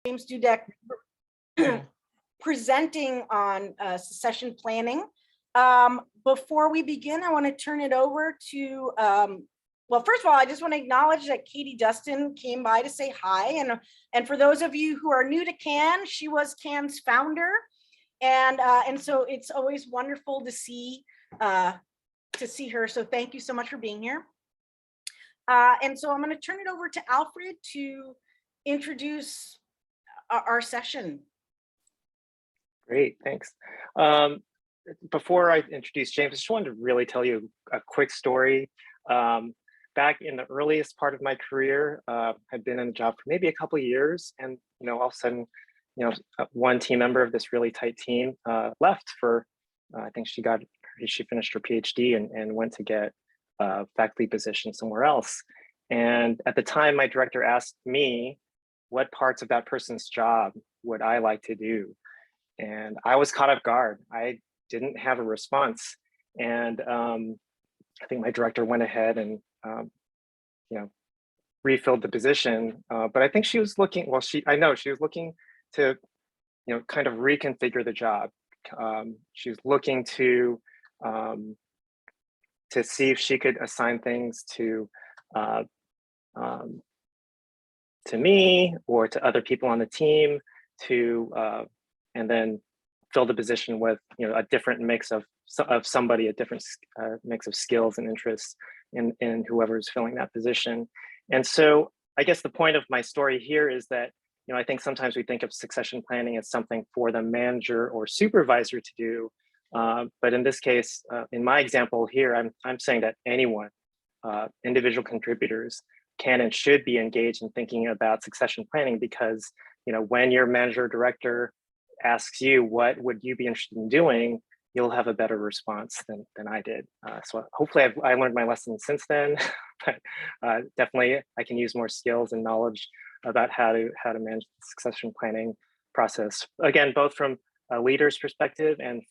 James Dudek presenting on succession planning. Before we begin, I want to turn it over to, well, first of all, I just want to acknowledge that Katie Dustin came by to say hi. And for those of you who are new to CAN, she was CAN's founder. And so it's always wonderful to see her. So thank you so much for being here. And so I'm going to turn it over to Alfred to introduce our session. Great, thanks. Before I introduce James, I just wanted to really tell you a quick story. Back in the earliest part of my career, I'd been in the job for maybe a couple of years, and all of a sudden, one team member of this really tight team left for, I think she finished her PhD and went to get a faculty position somewhere else. And at the time, my director asked me what parts of that person's job would I like to do. And I was caught off guard. I didn't have a response. And I think my director went ahead and refilled the position. But I think she was looking, I know she was looking to, kind of reconfigure the job. She was looking to see if she could assign things to me or to other people on the team and then fill the position with a different mix of somebody, a different mix of skills and interests in whoever's filling that position. And so I guess the point of my story here is that I think sometimes we think of succession planning as something for the manager or supervisor to do, but in this case, in my example here, I'm saying that anyone, individual contributors, can and should be engaged in thinking about succession planning, because when your manager or director asks you what would you be interested in doing, you'll have a better response than I did. So hopefully I learned my lesson since then, but definitely I can use more skills and knowledge about how to manage the succession planning process. Again, both from a leader's perspective and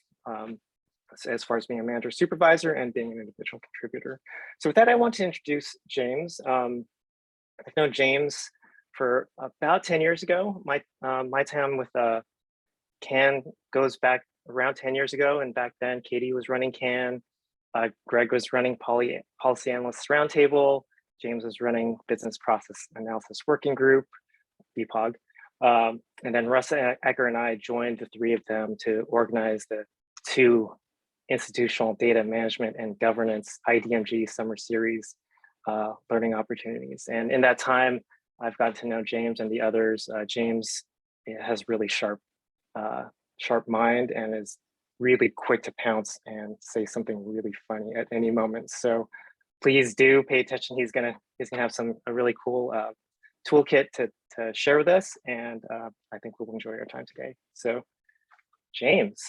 as far as being a manager supervisor and being an individual contributor. So with that, I want to introduce James. I've known James for about 10 years ago. My time with CAN goes back around 10 years ago, and back then Katie was running CAN, Greg was running Policy Analysts Roundtable, James was running Business Process Analysis Working Group, BPOG, and then Russ Ecker and I joined the three of them to organize the two Institutional Data Management and Governance IDMG Summer Series learning opportunities. And in that time, I've gotten to know James and the others. James has really sharp mind and is really quick to pounce and say something really funny at any moment. So please do pay attention. He's gonna have a really cool toolkit to share with us, and I think we'll enjoy our time today. So, James.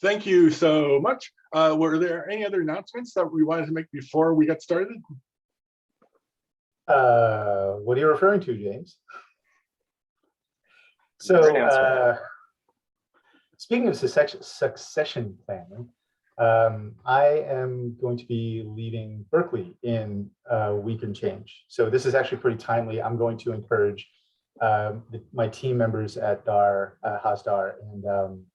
Thank you so much. Were there any other announcements that we wanted to make before we got started? What are you referring to, James? So, speaking of succession planning, I am going to be leaving Berkeley in a week and change. So this is actually pretty timely. I'm going to encourage my team members at HASDAR and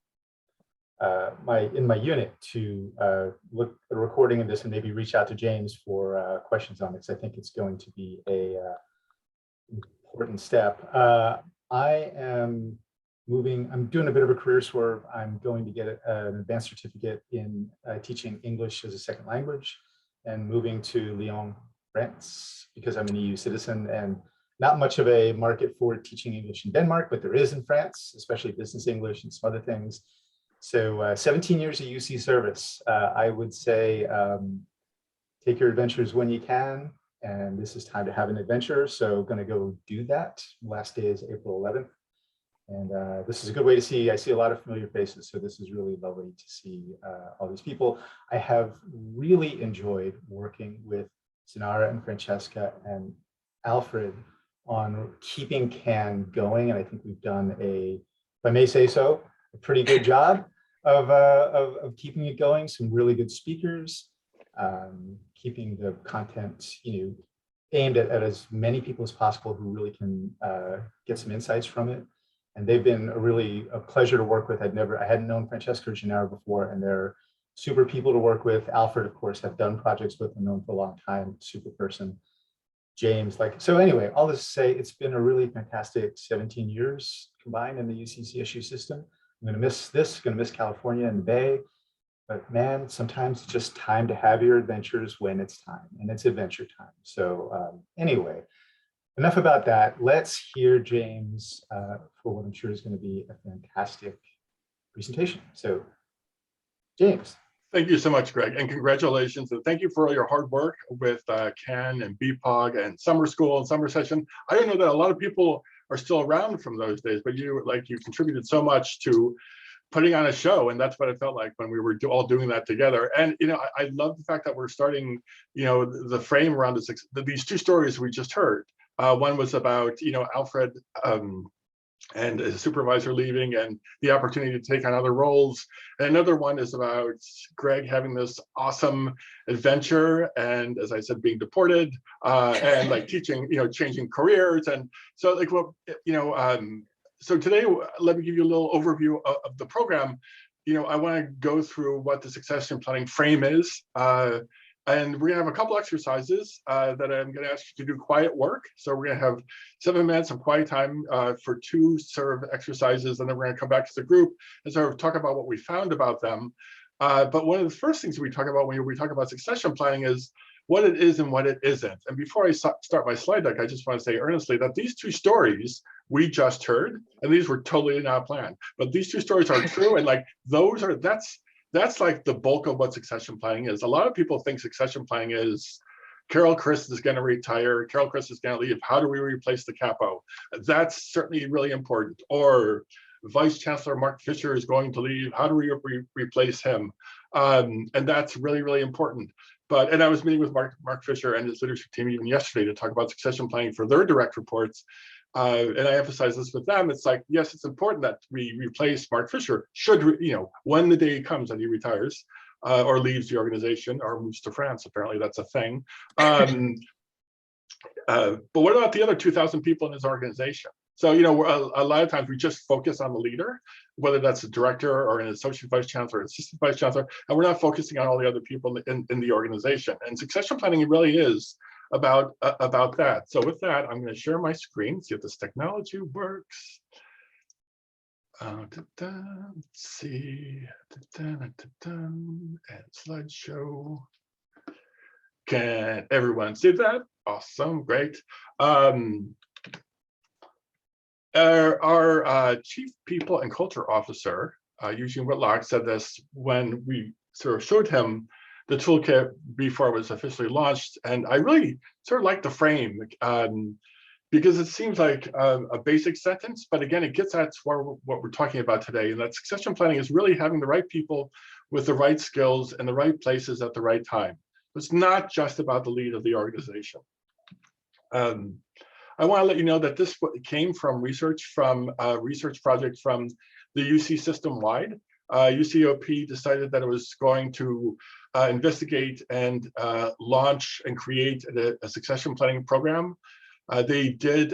in my unit to look at the recording of this and maybe reach out to James for questions on it, because I think it's going to be a important step. I am moving, I'm doing a bit of a career swerve. I'm going to get an advanced certificate in teaching English as a second language and moving to Lyon, France, because I'm an EU citizen, and not much of a market for teaching English in Denmark, but there is in France, especially business English and some other things. So 17 years of UC service. I would say take your adventures when you can, and this is time to have an adventure. So going to go do that. Last day is April 11th. And this is a good way to see, I see a lot of familiar faces. So this is really lovely to see all these people. I have really enjoyed working with Sinara and Francesca and Alfred on keeping CAN going. And I think we've done if I may say so, a pretty good job of keeping it going. Some really good speakers, keeping the content, aimed at as many people as possible who really can get some insights from it. And they've been a pleasure to work with. I hadn't known Francesca or Gennaro before, and they're super people to work with. Alfred, of course, I've done projects with and known for a long time, super person. James, so anyway, all this to say, it's been a really fantastic 17 years combined in the UC CSU system. I'm gonna miss this, gonna miss California and the Bay, but man, sometimes it's just time to have your adventures when it's time, and it's adventure time. So anyway, enough about that. Let's hear James for what I'm sure is going to be a fantastic presentation. So, James. Thank you so much, Greg, and congratulations. And thank you for all your hard work with Ken and BPOG and summer school and summer session. I don't know that a lot of people are still around from those days, but you contributed so much to putting on a show, and that's what it felt like when we were all doing that together. And I love the fact that we're starting, the frame around these two stories we just heard. One was about Alfred and his supervisor leaving and the opportunity to take on other roles. And another one is about Greg having this awesome adventure and, as I said, being deported and teaching, changing careers. And so so today, let me give you a little overview of the program. I want to go through what the succession planning frame is. And we're gonna have a couple exercises that I'm gonna ask you to do quiet work. So we're gonna have 7 minutes of quiet time for 2 sort of exercises, and then we're gonna come back to the group and sort of talk about what we found about them. But one of the first things we talk about when we talk about succession planning is what it is and what it isn't. And before I start my slide deck, I just want to say earnestly that these 2 stories we just heard, and these were totally not planned, but these 2 stories are true, and that's like the bulk of what succession planning is. A lot of people think succession planning is Carol Chris is going to retire, Carol Chris is going to leave, how do we replace the capo? That's certainly really important. Or Vice Chancellor Mark Fisher is going to leave, how do we replace him? And that's really, really important. And I was meeting with Mark Fisher and his leadership team even yesterday to talk about succession planning for their direct reports. And I emphasize this with them. It's like, yes, it's important that we replace Mark Fisher when the day comes that he retires or leaves the organization or moves to France. Apparently that's a thing. But what about the other 2,000 people in his organization? So, a lot of times we just focus on the leader, whether that's a director or an associate vice chancellor, assistant vice chancellor, and we're not focusing on all the other people in the organization. And succession planning really is about that. So with that, I'm going to share my screen, see if this technology works. Let's see, and slideshow. Can everyone see that? Awesome, great. Our Chief People and Culture Officer, Eugene Whitlock, said this when we sort of showed him the toolkit before it was officially launched. And I really sort of like the frame because it seems like a basic sentence, but again, it gets at what we're talking about today. And that succession planning is really having the right people with the right skills in the right places at the right time. It's not just about the lead of the organization. I want to let you know that this came from research from a research project from the UC system-wide. UCOP decided that it was going to investigate and launch and create a succession planning program. They did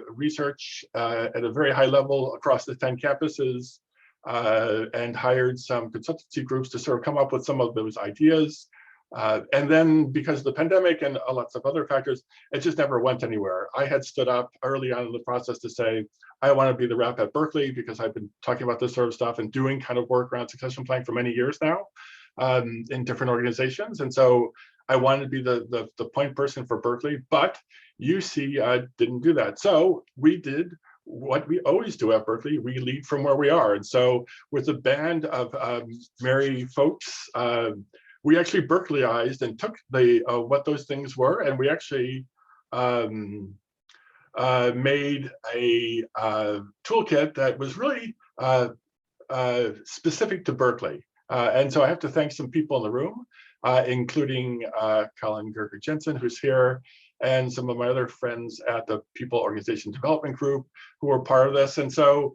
research at a very high level across the 10 campuses and hired some consultancy groups to sort of come up with some of those ideas. And then because of the pandemic and lots of other factors, it just never went anywhere. I had stood up early on in the process to say, I want to be the rep at Berkeley because I've been talking about this sort of stuff and doing kind of work around succession planning for many years now in different organizations. And so I wanted to be the point person for Berkeley, but UC didn't do that. So we did what we always do at Berkeley, we lead from where we are. And so with a band of merry folks, we actually Berkeleyized and took what those things were, and we actually made a toolkit that was really specific to Berkeley. And so I have to thank some people in the room, including Colin Gerger-Jensen, who's here, and some of my other friends at the People Organization Development Group who were part of this. And so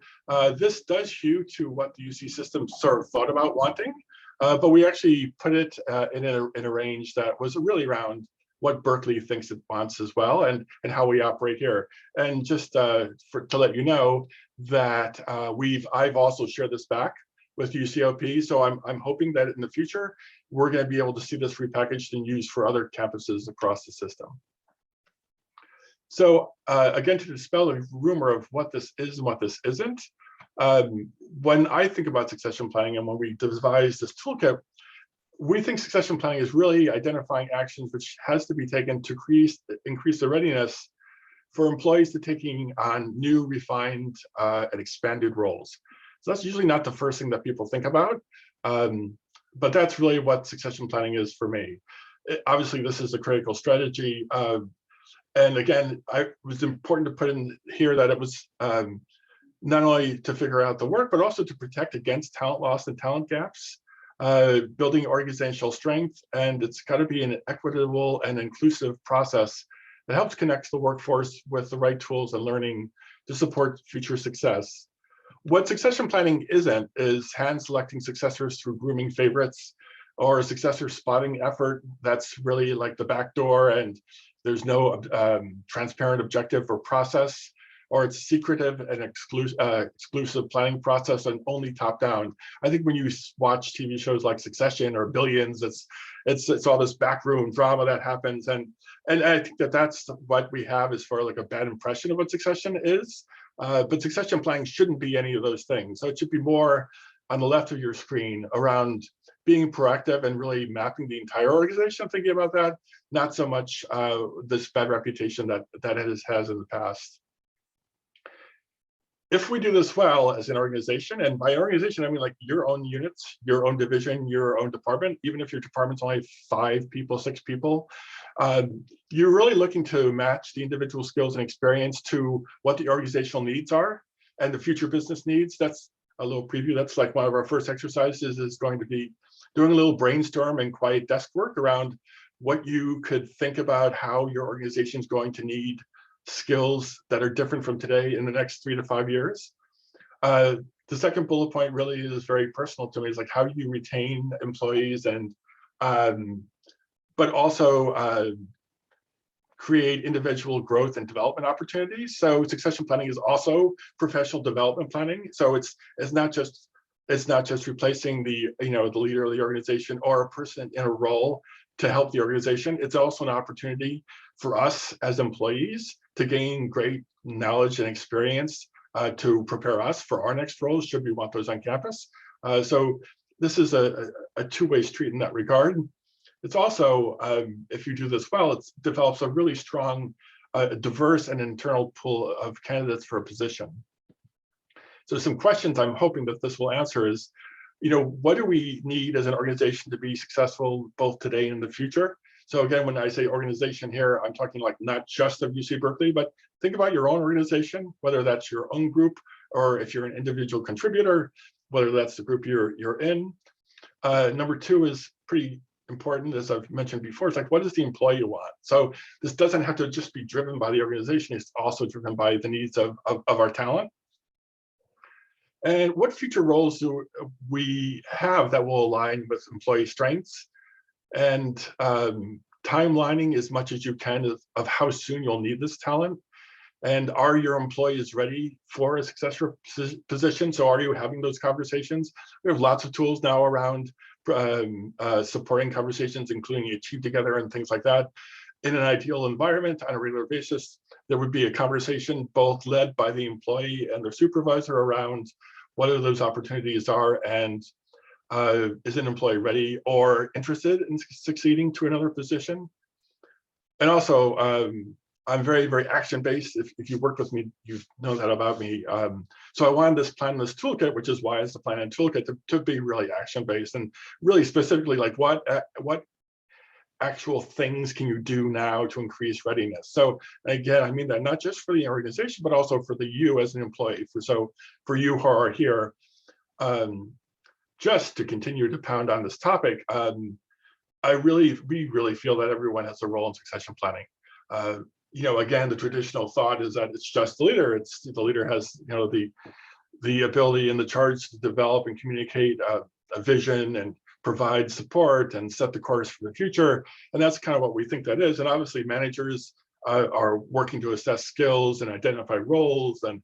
this does hew to what the UC system sort of thought about wanting. But we actually put it in a range that was really around what Berkeley thinks it wants as well, and how we operate here. And just to let you know that I've also shared this back with UCOP. So I'm hoping that in the future, we're going to be able to see this repackaged and used for other campuses across the system. So again, to dispel the rumor of what this is and what this isn't, when I think about succession planning and when we devise this toolkit, we think succession planning is really identifying actions which has to be taken to increase the readiness for employees to taking on new, refined, and expanded roles. So that's usually not the first thing that people think about, but that's really what succession planning is for me. Obviously, this is a critical strategy. And again, it was important to put in here that it was not only to figure out the work, but also to protect against talent loss and talent gaps, building organizational strength, and it's got to be an equitable and inclusive process that helps connect the workforce with the right tools and learning to support future success. What succession planning isn't is hand-selecting successors through grooming favorites or a successor spotting effort that's really like the back door and there's no transparent objective or process, or it's secretive and exclusive planning process and only top down. I think when you watch TV shows like Succession or Billions, it's all this backroom drama that happens, and I think that's what we have as far like a bad impression of what succession is. But succession planning shouldn't be any of those things. So it should be more on the left of your screen around being proactive and really mapping the entire organization, thinking about that, not so much this bad reputation that it has in the past. If we do this well as an organization, and by organization, I mean like your own units, your own division, your own department, even if your department's only 5 people, 6 people, you're really looking to match the individual skills and experience to what the organizational needs are and the future business needs. That's a little preview. That's like one of our first exercises is going to be doing a little brainstorm and quiet desk work around what you could think about how your organization is going to need skills that are different from today in the next 3 to 5 years. The second bullet point really is very personal to me. It's like, how do you retain employees and, but also create individual growth and development opportunities. So succession planning is also professional development planning. So it's not just replacing the leader of the organization or a person in a role to help the organization. It's also an opportunity for us as employees to gain great knowledge and experience to prepare us for our next roles, should we want those on campus. So this is a two-way street in that regard. It's also, if you do this well, it develops a really strong, diverse and internal pool of candidates for a position. So some questions I'm hoping that this will answer is, what do we need as an organization to be successful both today and in the future? So again, when I say organization here, I'm talking like not just of UC Berkeley, but think about your own organization, whether that's your own group or if you're an individual contributor, whether that's the group you're in. Number 2 is pretty important, as I've mentioned before. It's like, what does the employee want? So this doesn't have to just be driven by the organization. It's also driven by the needs of our talent. And what future roles do we have that will align with employee strengths? And timelining as much as you can of how soon you'll need this talent. And are your employees ready for a successor position? So are you having those conversations? We have lots of tools now around supporting conversations, including Achieve Together and things like that. In an ideal environment on a regular basis, there would be a conversation both led by the employee and their supervisor around what are those opportunities are, and is an employee ready or interested in succeeding to another position? And also, I'm very, very action-based. If you worked with me, you know that about me. So I wanted this plan, this toolkit, which is why it's the plan and toolkit, to be really action-based and really specifically like what actual things can you do now to increase readiness? So again, I mean that not just for the organization, but also for you as an employee. For you who are here, just to continue to pound on this topic, we really feel that everyone has a role in succession planning. Again, the traditional thought is that it's just the leader. It's the leader has, the ability and the charge to develop and communicate a vision and provide support and set the course for the future. And that's kind of what we think that is. And obviously managers are working to assess skills and identify roles and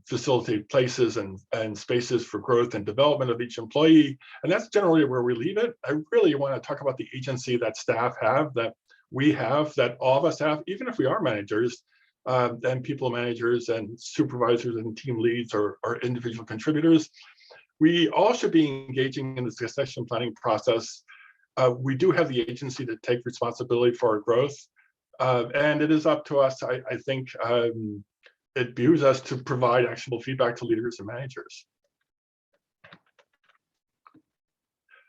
facilitate places and spaces for growth and development of each employee. And that's generally where we leave it. I really want to talk about the agency that staff have, that we have, that all of us have, even if we are managers and people managers and supervisors and team leads or individual contributors. We all should be engaging in the succession planning process. We do have the agency to take responsibility for our growth. And it is up to us, I think, it behooves us to provide actionable feedback to leaders and managers.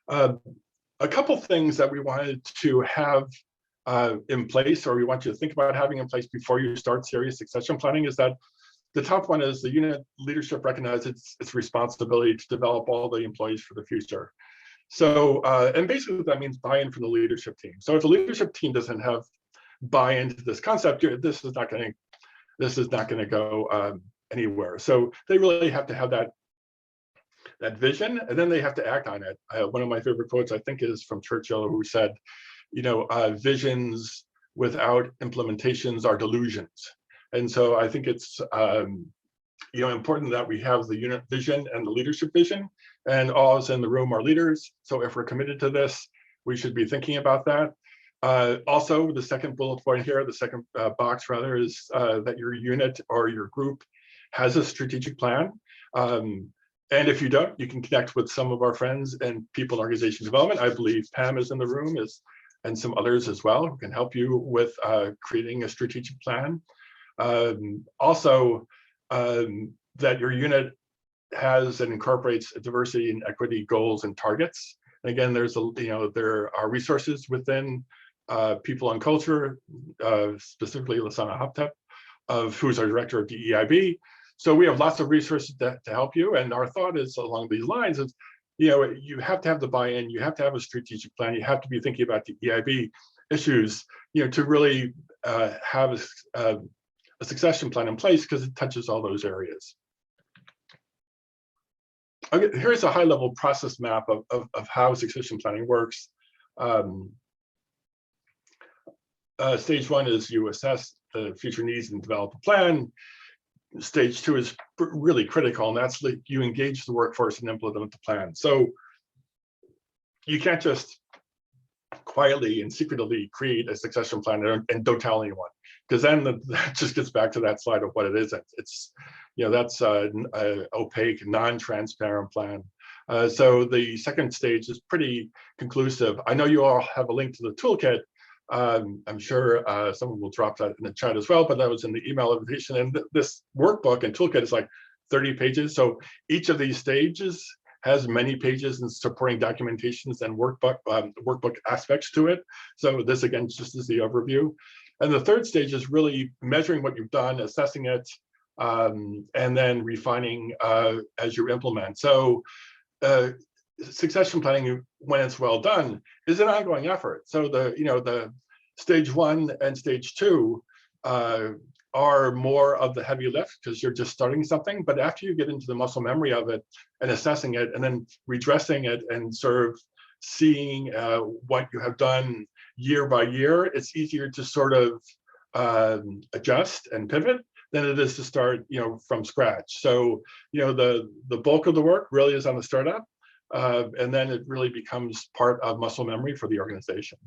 A couple things that we wanted to have in place, or we want you to think about having in place before you start serious succession planning, is that the top one is the unit leadership recognizes its responsibility to develop all the employees for the future. So, and basically that means buy-in from the leadership team. So if the leadership team doesn't have buy-in to this concept, this is not going to go anywhere. So they really have to have that vision, and then they have to act on it. One of my favorite quotes, I think, is from Churchill, who said, visions without implementations are delusions. And so I think it's important that we have the unit vision and the leadership vision, and all of us in the room are leaders. So if we're committed to this, we should be thinking about that. Also, the second bullet point here, the second box rather, is that your unit or your group has a strategic plan. And if you don't, you can connect with some of our friends and people in organization development. I believe Pam is in the room, and some others as well, who can help you with creating a strategic plan. Also, that your unit has and incorporates diversity and equity goals and targets. And again, there are resources within People and Culture, specifically Lasana Hoptep, who's our director of DEIB. So we have lots of resources to help you. And our thought is along these lines is, you have to have the buy-in, you have to have a strategic plan, you have to be thinking about the EIB issues, to really have a succession plan in place, because it touches all those areas. Okay, here's a high-level process map of how succession planning works. Stage one is you assess the future needs and develop a plan. Stage two is really critical, and that's like you engage the workforce and implement the plan. So you can't just quietly and secretly create a succession plan and don't tell anyone, because then that just gets back to that slide of what it is. It's that's an opaque, non-transparent plan. So the second stage is pretty conclusive. I know you all have a link to the toolkit. I'm sure someone will drop that in the chat as well, but that was in the email invitation. And this workbook and toolkit is like 30 pages. So each of these stages has many pages and supporting documentations and workbook aspects to it. So this, again, just is the overview. And the third stage is really measuring what you've done, assessing it, and then refining as you implement. So succession planning, when it's well done, is an ongoing effort. So the stage one and stage two are more of the heavy lift, because you're just starting something. But after you get into the muscle memory of it and assessing it and then redressing it and sort of seeing what you have done year by year, it's easier to sort of adjust and pivot than it is to start from scratch. So the bulk of the work really is on the startup. And then it really becomes part of muscle memory for the organization.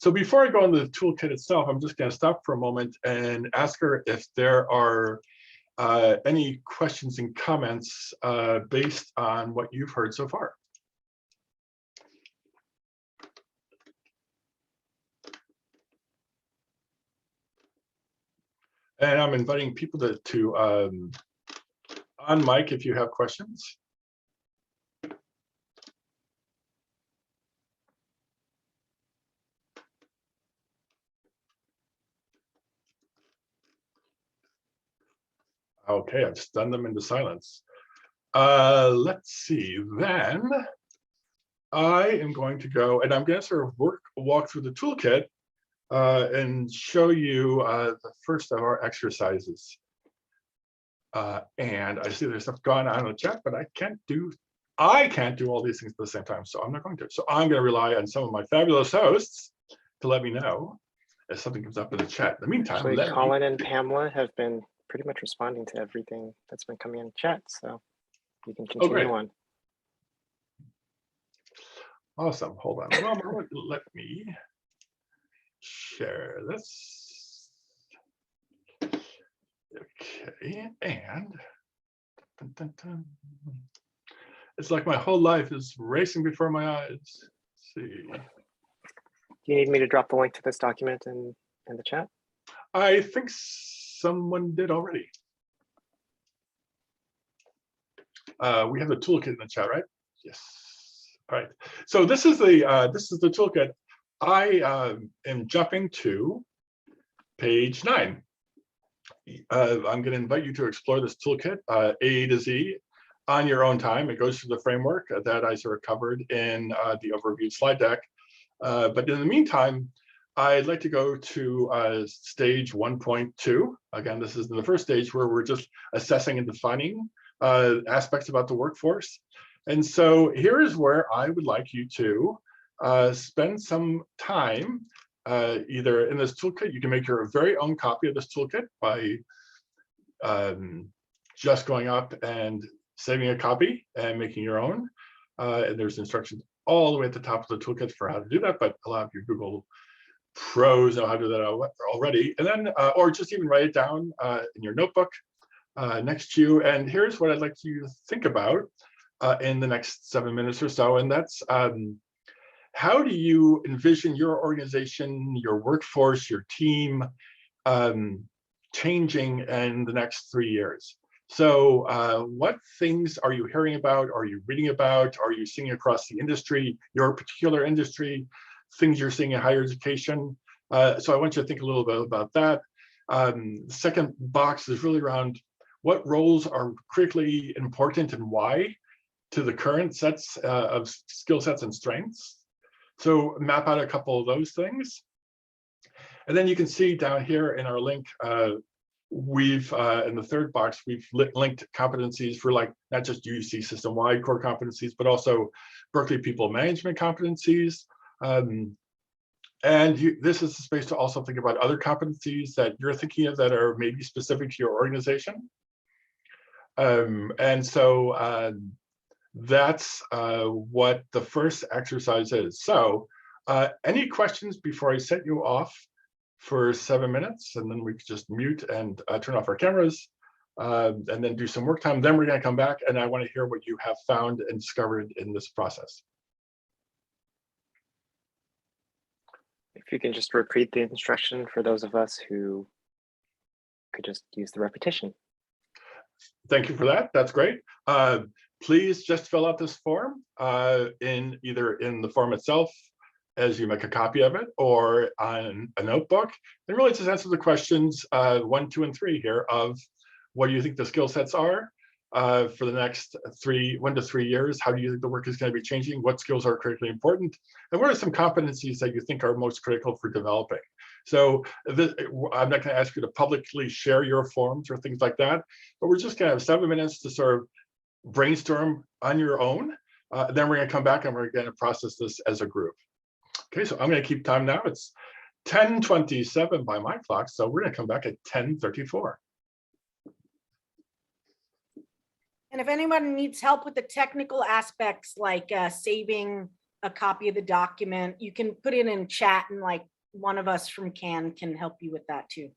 So before I go into the toolkit itself, I'm just going to stop for a moment and ask her if there are any questions and comments based on what you've heard so far. And I'm inviting people to on mic if you have questions. Okay, I've stunned them into silence. Let's see, then I am going to go, and I'm going to sort of walk through the toolkit and show you the first of our exercises. And I see there's stuff going on in the chat, but I can't do I can't do all these things at the same time, so I'm not going to. So I'm going to rely on some of my fabulous hosts to let me know if something comes up in the chat. In the meantime, Actually, let me. Colin and Pamela have been pretty much responding to everything that's been coming in chat, so you can Oh, continue great. on. Awesome. Hold on one moment. Let me share this. Okay, and dun, dun, dun. It's like my whole life is racing before my eyes. Let's see. Do you need me to drop the link to this document in the chat? I think someone did already. We have the toolkit in the chat, right? Yes. All right. So this is the toolkit. I am jumping to page 9. I'm going to invite you to explore this toolkit A to Z on your own time. It goes through the framework that I sort of covered in the overview slide deck. But in the meantime, I'd like to go to stage 1.2. Again, this is the first stage where we're just assessing and defining aspects about the workforce. And so here is where I would like you to spend some time either in this toolkit. You can make your very own copy of this toolkit by just going up and saving a copy and making your own. And there's instructions all the way at the top of the toolkit for how to do that, but a lot of your Google pros know how to do that already. And then, or just even write it down in your notebook next to you. And here's what I'd like you to think about in the next 7 minutes or so. And that's how do you envision your organization, your workforce, your team changing in the next 3 years? So what things are you hearing about? Are you reading about? Are you seeing across the industry, your particular industry, things you're seeing in higher education? So I want you to think a little bit about that. The second box is really around what roles are critically important and why to the current sets of skill sets and strengths. So map out a couple of those things. And then you can see down here in our link, we've, in the third box, we've linked competencies for like not just UC system-wide core competencies, but also Berkeley people management competencies. This is the space to also think about other competencies that you're thinking of that are maybe specific to your organization. That's what the first exercise is. So any questions before I set you off for 7 minutes, and then we could just mute and turn off our cameras and then do some work time. Then we're going to come back and I want to hear what you have found and discovered in this process. If you can just repeat the instruction for those of us who could just use the repetition. Thank you for that. That's great. Please just fill out this form in either in the form itself as you make a copy of it or on a notebook. And really just answer the questions 1, 2, and 3 here of what do you think the skill sets are for the next 1 to 3 years? How do you think the work is going to be changing? What skills are critically important? And what are some competencies that you think are most critical for developing? So I'm not going to ask you to publicly share your forms or things like that, but we're just going to have 7 minutes to sort of brainstorm on your own. Then we're going to come back and we're going to process this as a group. Okay, so I'm going to keep time now. It's 10:27 by my clock, so we're going to come back at 10:34. And if anyone needs help with the technical aspects, like saving a copy of the document, you can put it in chat and like one of us from CAN can help you with that too.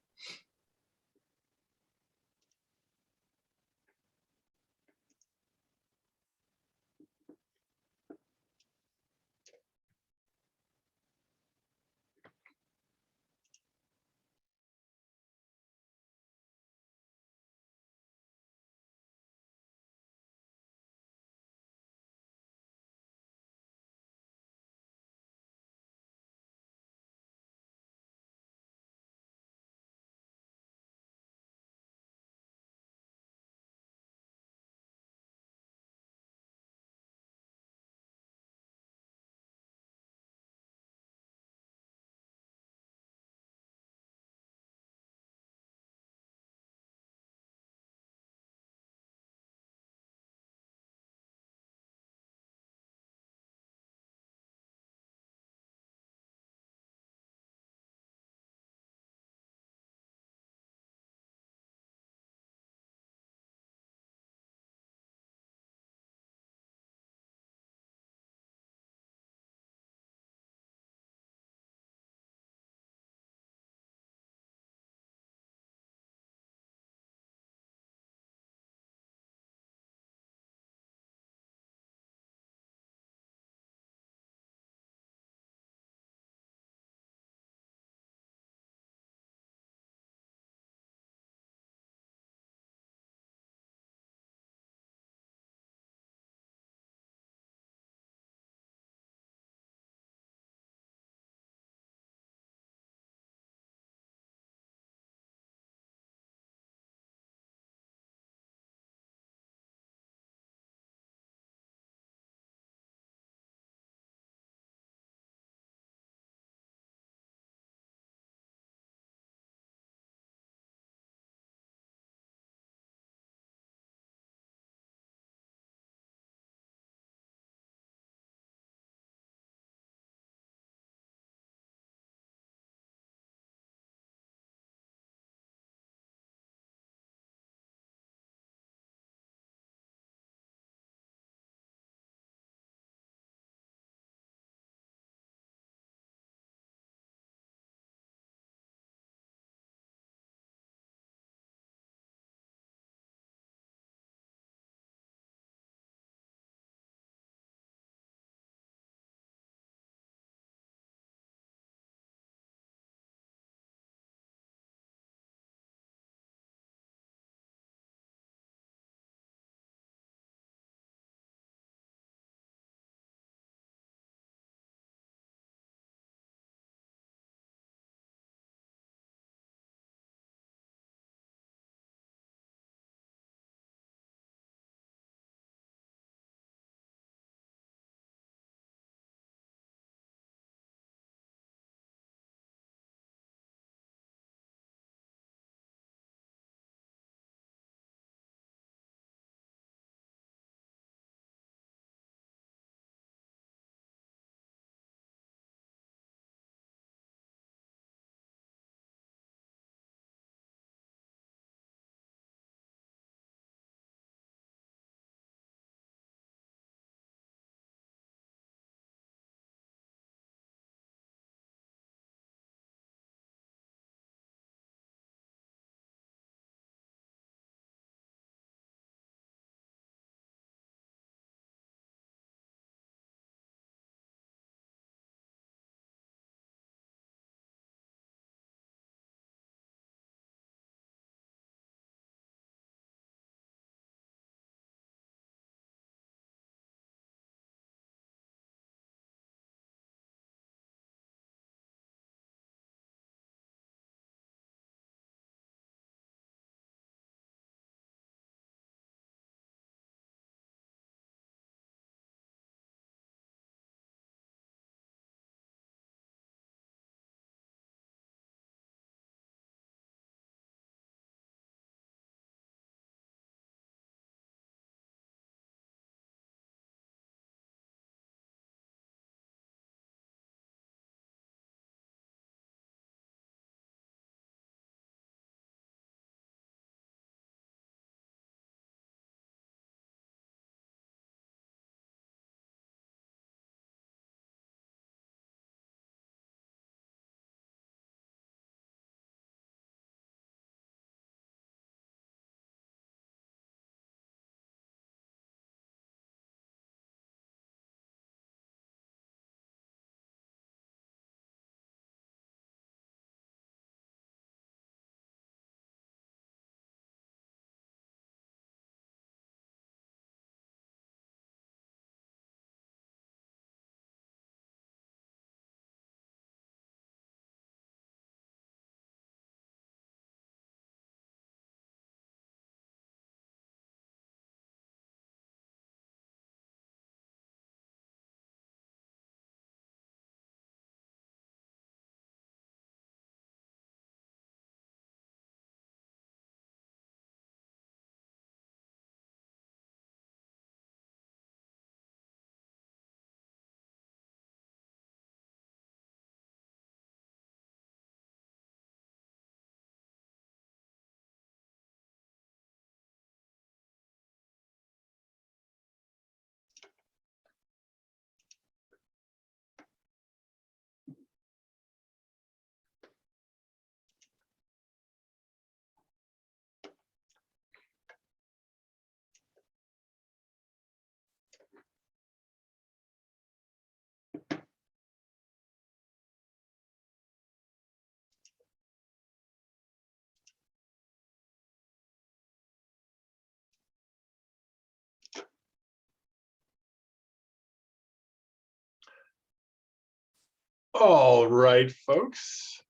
All right, folks.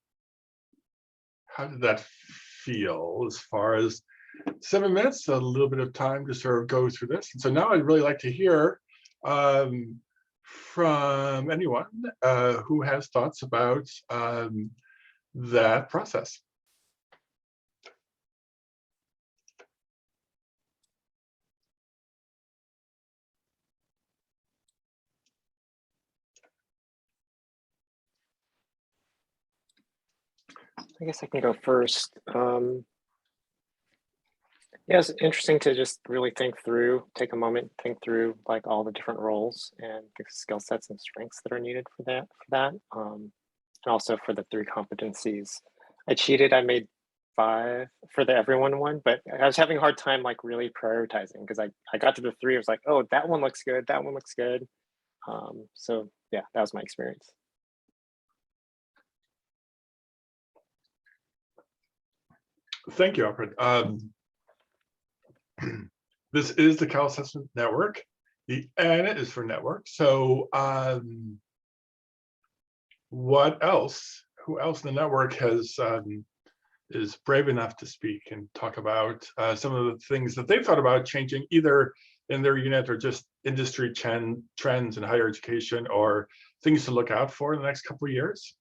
How did that feel as far as 7 minutes, a little bit of time to sort of go through this? And so now I'd really like to hear from anyone who has thoughts about that process. I guess I can go first. Yeah, it's interesting to just really take a moment, think through like all the different roles and the skill sets and strengths that are needed for that. And also for the 3 competencies. I cheated, I made 5 for the everyone one, but I was having a hard time like really prioritizing because I got to the 3, I was like, oh, that one looks good, that one looks good. So yeah, that was my experience. Thank you, Alfred. This is the Cal Assessment Network. The N is for network. So what else? Who else in the network is brave enough to speak and talk about some of the things that they've thought about changing either in their unit or just industry trends in higher education or things to look out for in the next couple of years?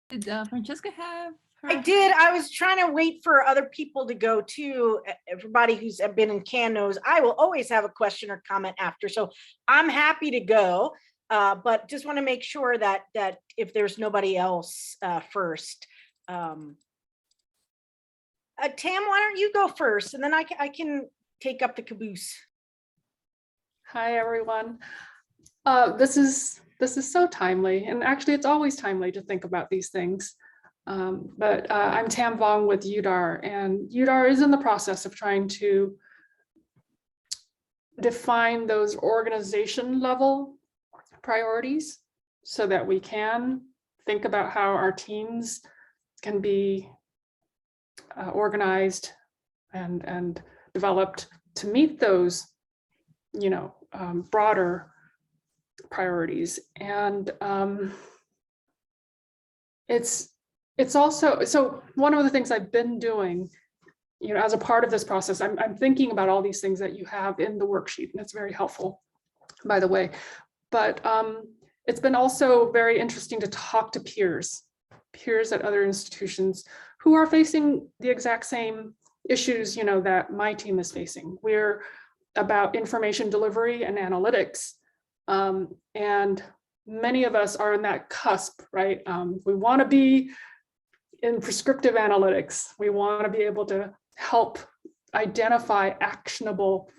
Did Francesca have her? I did. I was trying to wait for other people to go too. Everybody who's been in CAN knows I will always have a question or comment after. So I'm happy to go, but just want to make sure that if there's nobody else first. Tam, why don't you go first, and then I can take up the caboose. Hi, everyone. This is so timely, and actually it's always timely to think about these things. But I'm Tam Vong with UDAR, and UDAR is in the process of trying to define those organization level priorities so that we can think about how our teams can be organized and developed to meet those, broader priorities. And it's also, so one of the things I've been doing, as a part of this process, I'm thinking about all these things that you have in the worksheet, and it's very helpful, by the way. But it's been also very interesting to talk to peers at other institutions who are facing the exact same issues, that my team is facing. We're about information delivery and analytics. And many of us are in that cusp, right? We want to be in prescriptive analytics. We want to be able to help identify actionable,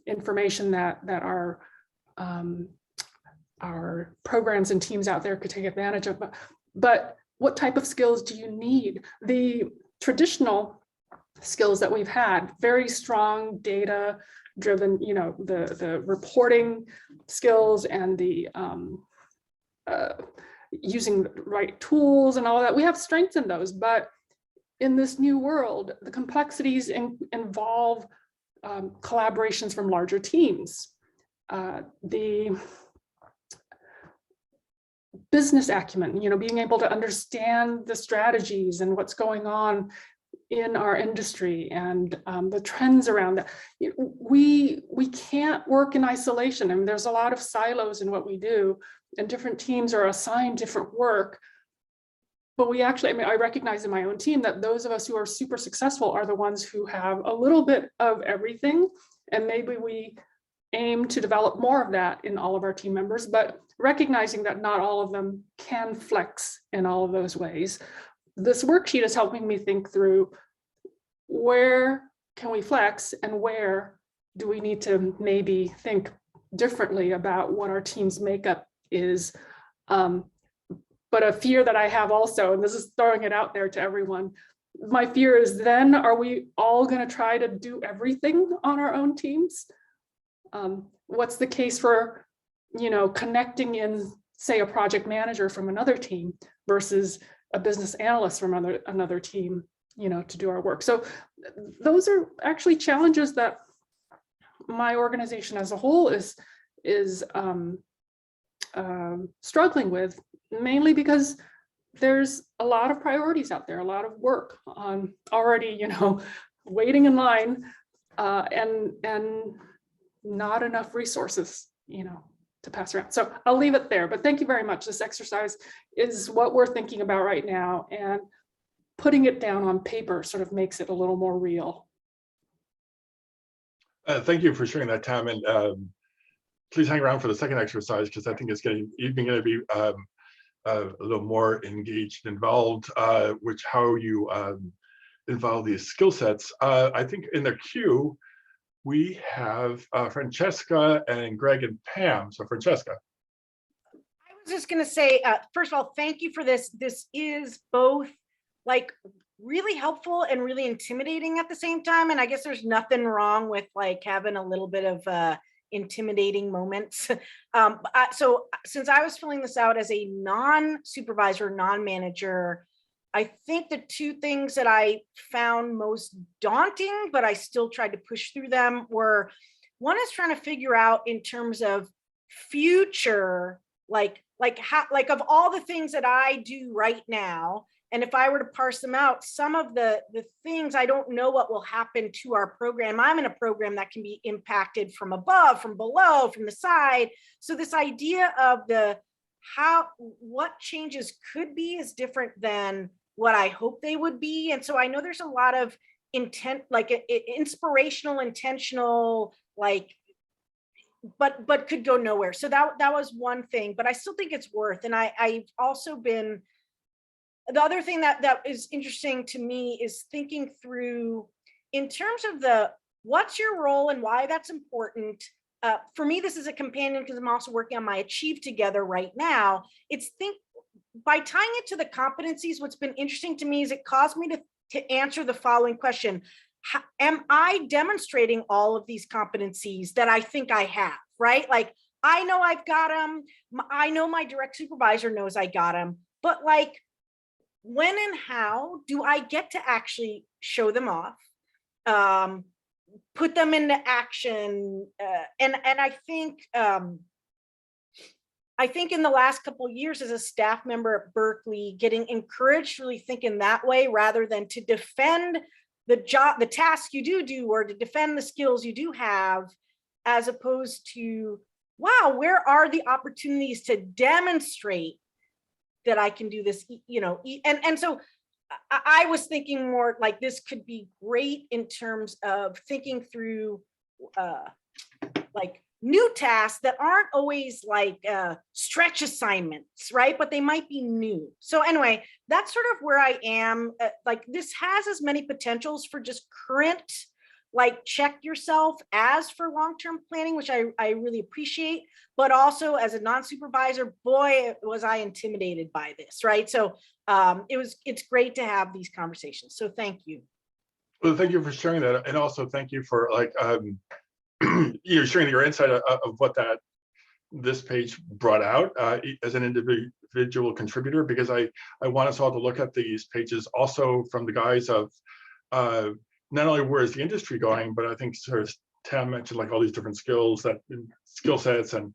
information that our programs and teams out there could take advantage of. But what type of skills do you need? The traditional skills that we've had, very strong data driven, the reporting skills and the using the right tools and all that, we have strengths in those. But in this new world, the complexities involve collaborations from larger teams. The business acumen, being able to understand the strategies and what's going on in our industry and the trends around that. We can't work in isolation. I mean, there's a lot of silos in what we do, and different teams are assigned different work. But we actually, I recognize in my own team that those of us who are super successful are the ones who have a little bit of everything. And maybe we aim to develop more of that in all of our team members, but recognizing that not all of them can flex in all of those ways. This worksheet is helping me think through where can we flex and where do we need to maybe think differently about what our team's makeup is. But a fear that I have also, and this is throwing it out there to everyone, my fear is then are we all going to try to do everything on our own teams? What's the case for, connecting in, say, a project manager from another team versus a business analyst from another team? to do our work. So those are actually challenges that my organization as a whole is struggling with, mainly because there's a lot of priorities out there, a lot of work already, waiting in line, and not enough resources, to pass around. So I'll leave it there, but thank you very much. This exercise is what we're thinking about right now, and putting it down on paper sort of makes it a little more real. Thank you for sharing that, Tam, and please hang around for the second exercise, because I think it's even going to be a little more engaged, involved, which how you involve these skill sets. I think in the queue, we have Francesca and Greg and Pam. So Francesca. I was just going to say, first of all, thank you for this. This is both like really helpful and really intimidating at the same time. And I guess there's nothing wrong with like having a little bit of intimidating moments. So since I was filling this out as a non-supervisor, non-manager, I think the two things that I found most daunting, but I still tried to push through them, were, one is trying to figure out in terms of future, like of all the things that I do right now, and if I were to parse them out, some of the things, I don't know what will happen to our program. I'm in a program that can be impacted from above, from below, from the side. So this idea of what changes could be is different than what I hope they would be. And so I know there's a lot of intent, like inspirational, intentional, like, but could go nowhere. So that was one thing, but I still think it's worth. And I've also been, the other thing that is interesting to me is thinking through in terms of what's your role and why that's important. For me, this is a companion because I'm also working on my Achieve Together right now. By tying it to the competencies, what's been interesting to me is it caused me to answer the following question. Am I demonstrating all of these competencies that I think I have, right? Like, I know I've got them. I know my direct supervisor knows I got them, but like, when and how do I get to actually show them off, put them into action? And I think in the last couple of years as a staff member at Berkeley, getting encouraged to really think in that way rather than to defend the task you do, or to defend the skills you do have, as opposed to, wow, where are the opportunities to demonstrate that I can do this, and so I was thinking more like this could be great in terms of thinking through like new tasks that aren't always like stretch assignments, right? But they might be new. So anyway, that's sort of where I am. Like, this has as many potentials for just current, like, check yourself as for long-term planning, which I really appreciate, but also as a non-supervisor, boy, was I intimidated by this, right? So it's great to have these conversations. So thank you. Well, thank you for sharing that. And also thank you for like, sharing your insight of what this page brought out as an individual contributor, because I want us all to look at these pages also from the guise of not only where is the industry going, but I think sort of Tam mentioned like all these different skill sets and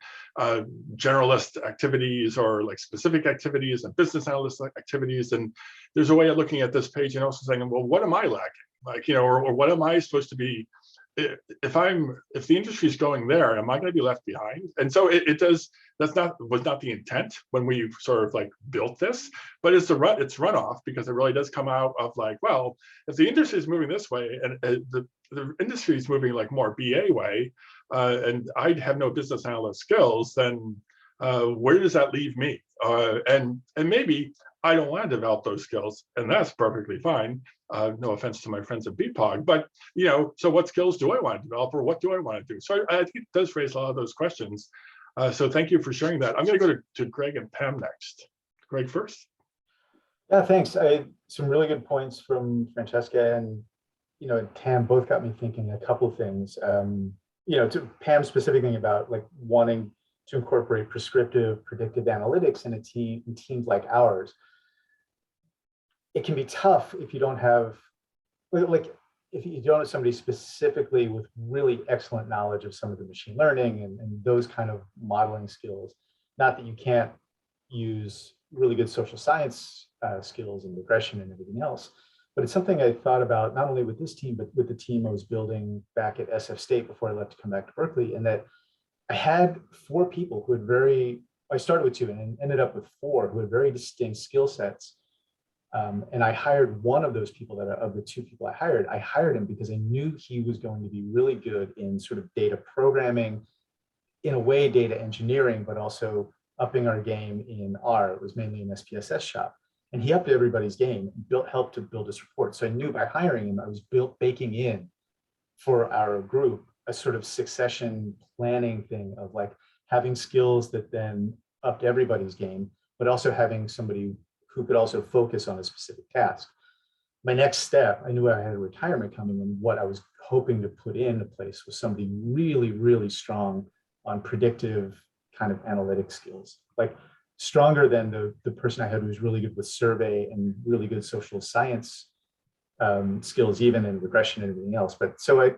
generalist activities, or like specific activities and business analyst activities. And there's a way of looking at this page and also saying, well, what am I lacking? Like, or what am I supposed to be? If the industry is going there, am I going to be left behind? And so it does. Was not the intent when we sort of like built this, but it's runoff, because it really does come out of like, well, if the industry is moving this way and the industry is moving like more BA way, and I have no business analyst skills, then where does that leave me? And maybe I don't want to develop those skills, and that's perfectly fine. No offense to my friends at BPOG, but so what skills do I want to develop, or what do I want to do? So I think it does raise a lot of those questions. So thank you for sharing that. I'm going to go to Greg and Pam next. Greg first. Yeah, thanks. Some really good points from Francesca and Tam both got me thinking a couple of things. To Pam's specific thing about like wanting to incorporate prescriptive, predictive analytics in teams like ours. it can be tough if you don't have, like, if you don't have somebody specifically with really excellent knowledge of some of the machine learning and those kind of modeling skills. Not that you can't use really good social science skills and regression and everything else, but it's something I thought about not only with this team, but with the team I was building back at SF State before I left to come back to Berkeley. And that I had 4 people who had I started with 2 and ended up with 4 who had very distinct skill sets. And I hired one of those people of the 2 people I hired him because I knew he was going to be really good in sort of data programming, in a way, data engineering, but also upping our game in R. It was mainly an SPSS shop. And he upped everybody's game, helped to build this report. So I knew by hiring him, I was baking in for our group a sort of succession planning thing of like having skills that then upped everybody's game, but also having somebody who could also focus on a specific task. My next step, I knew I had a retirement coming, and what I was hoping to put into place was somebody really, really strong on predictive kind of analytic skills, like stronger than the person I had who was really good with survey and really good social science skills, even in regression and everything else. But so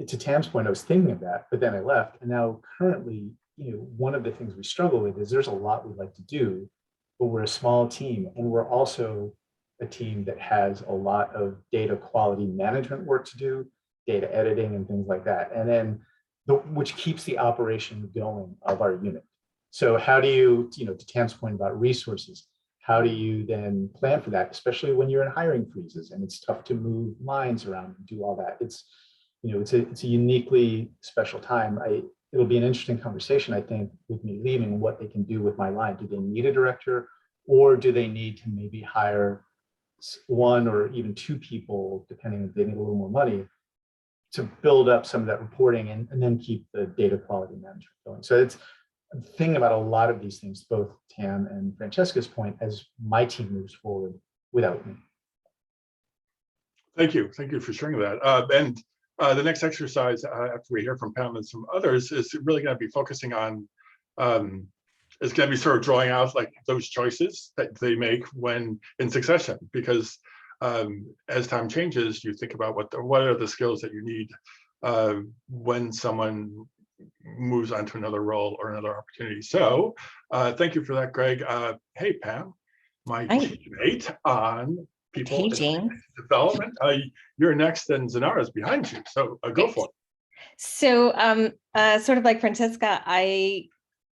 to Tam's point, I was thinking of that, but then I left. And now currently, one of the things we struggle with is there's a lot we'd like to do, but we're a small team, and we're also a team that has a lot of data quality management work to do, data editing and things like that. And then which keeps the operation going of our unit. So how do you, to Tam's point about resources, how do you then plan for that, especially when you're in hiring freezes and it's tough to move lines around and do all that? It's a uniquely special time. It'll be an interesting conversation, I think, with me leaving, what they can do with my line. Do they need a director, or do they need to maybe hire 1 or even 2 people, depending if they need a little more money, to build up some of that reporting and then keep the data quality management going. So I'm thinking about a lot of these things, both Tam and Francesca's point, as my team moves forward without me. Thank you for sharing that. And the next exercise, after we hear from Pam and some others, is really going to be focusing on, is going to be sort of drawing out like those choices that they make when in succession, because as time changes, you think about what are the skills that you need when someone moves on to another role or another opportunity. So thank you for that, Greg. Hey, Pam, my teammate on people development. You're next and Zanara's behind you. So go for it. So sort of like Francesca, I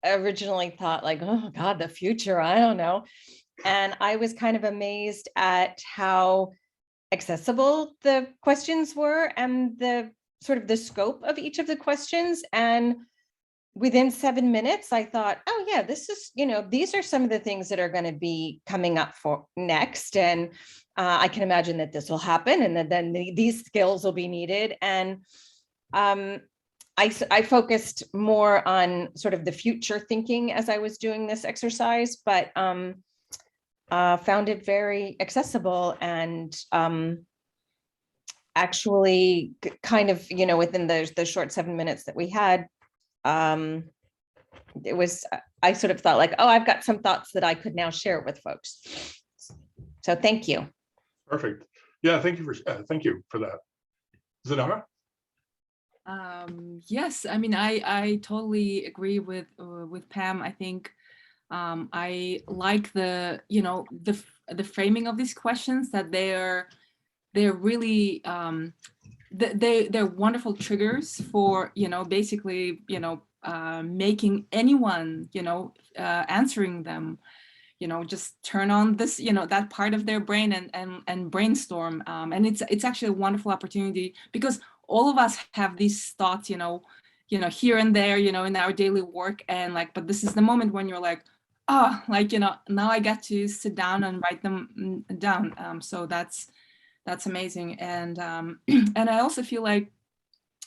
originally thought like, oh God, the future, I don't know. And I was kind of amazed at how accessible the questions were and the sort of the scope of each of the questions. And within 7 minutes, I thought, oh yeah, this is, these are some of the things that are going to be coming up for next. And I can imagine that this will happen, and then these skills will be needed. And I focused more on sort of the future thinking as I was doing this exercise, but found it very accessible and actually kind of, within the short 7 minutes that we had, it was, I sort of thought like, oh, I've got some thoughts that I could now share with folks. So thank you. Perfect. Yeah, thank you for that. Zanara? Yes, I mean, I totally agree with Pam. I think I like the framing of these questions, that they're really they're wonderful triggers for basically making anyone answering them just turn on this that part of their brain and brainstorm, and it's actually a wonderful opportunity, because all of us have these thoughts here and there in our daily work, and but this is the moment when you're like, oh, now I get to sit down and write them down. So that's amazing. And and I also feel like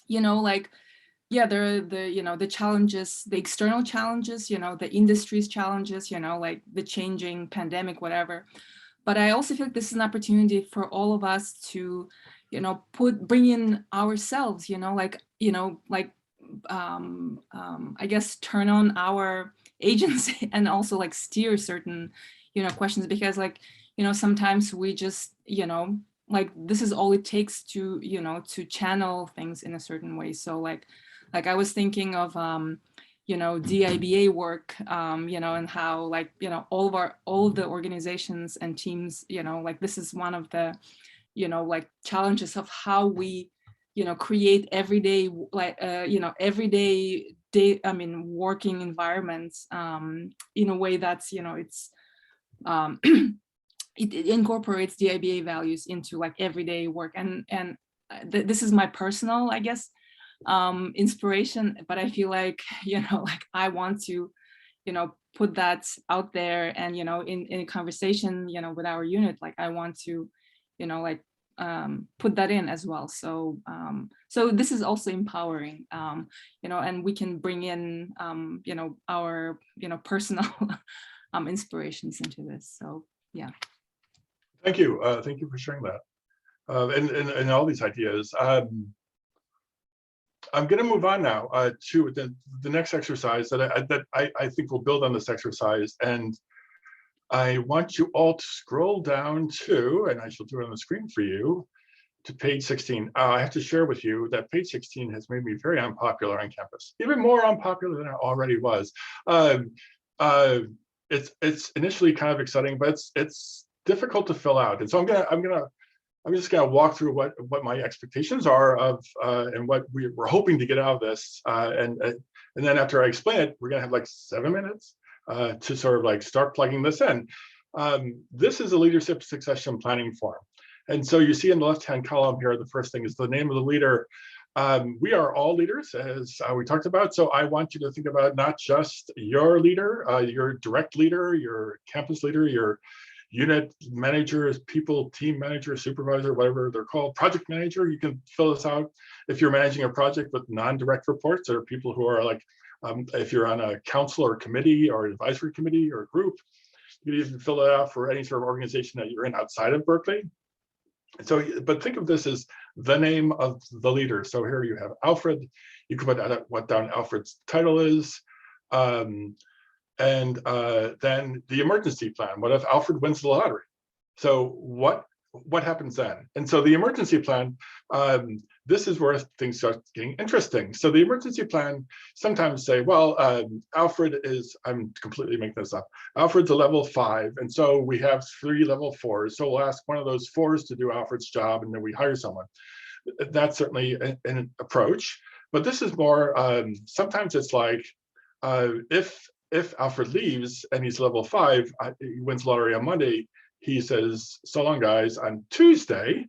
yeah, there are the challenges, the external challenges, the industry's challenges, like the changing pandemic, whatever. But I also feel like this is an opportunity for all of us to bring in ourselves, I guess turn on our agency and also steer certain questions, because sometimes we just, like this is all it takes to, to channel things in a certain way. So like I was thinking of, DIBA work, and how like, all of the organizations and teams, like this is one of the, like challenges of how we, create everyday, like, everyday working environments in a way that's, it's, it incorporates DIBA values into like everyday work. And this is my personal, I guess, inspiration, but I feel like, like I want to, put that out there and, in a conversation, with our unit, like I want to, like put that in as well. So so this is also empowering, and we can bring in, our, personal inspirations into this. So yeah. Thank you for sharing that, and all these ideas. I'm going to move on now to the next exercise that I think will build on this exercise, and I want you all to scroll down to, and I shall do it on the screen for you, to page 16. I have to share with you that page 16 has made me very unpopular on campus, even more unpopular than I already was. It's initially kind of exciting, but it's difficult to fill out, and so I'm just going to walk through what my expectations are of and what we're hoping to get out of this, and then after I explain it, we're going to have like 7 minutes to sort of like start plugging this in. This is a leadership succession planning form, and so you see in the left-hand column here, the first thing is the name of the leader. We are all leaders, as we talked about, so I want you to think about not just your leader, your direct leader, your campus leader, your unit managers, people, team manager, supervisor, whatever they're called, project manager. You can fill this out if you're managing a project with non-direct reports, or people who are like, if you're on a council or committee or advisory committee or group, you can even fill it out for any sort of organization that you're in outside of Berkeley. So, but think of this as the name of the leader. So here you have Alfred. You can put what down Alfred's title is. And then the emergency plan. What if Alfred wins the lottery? So what happens then? And so the emergency plan, this is where things start getting interesting. So the emergency plan sometimes say, well, Alfred is, I'm completely making this up, Alfred's a level 5, and so we have 3 level 4s. So we'll ask one of those 4s to do Alfred's job, and then we hire someone. That's certainly an approach. But this is more, sometimes it's like, if Alfred leaves and he's level 5, he wins lottery on Monday, he says, so long guys, on Tuesday,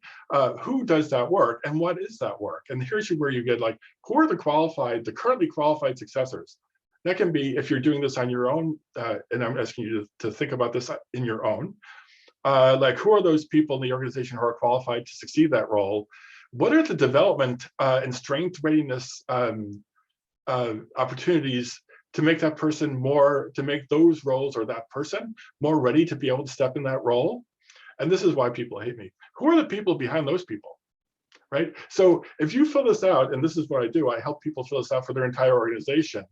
who does that work and what is that work? And here's where you get like, who are the currently qualified successors? That can be, if you're doing this on your own, and I'm asking you to think about this in your own, like who are those people in the organization who are qualified to succeed that role? What are the development and strength readiness opportunities to make that person more, to make those roles or that person more ready to be able to step in that role? And this is why people hate me. Who are the people behind those people, right? So if you fill this out, and this is what I do, I help people fill this out for their entire organization.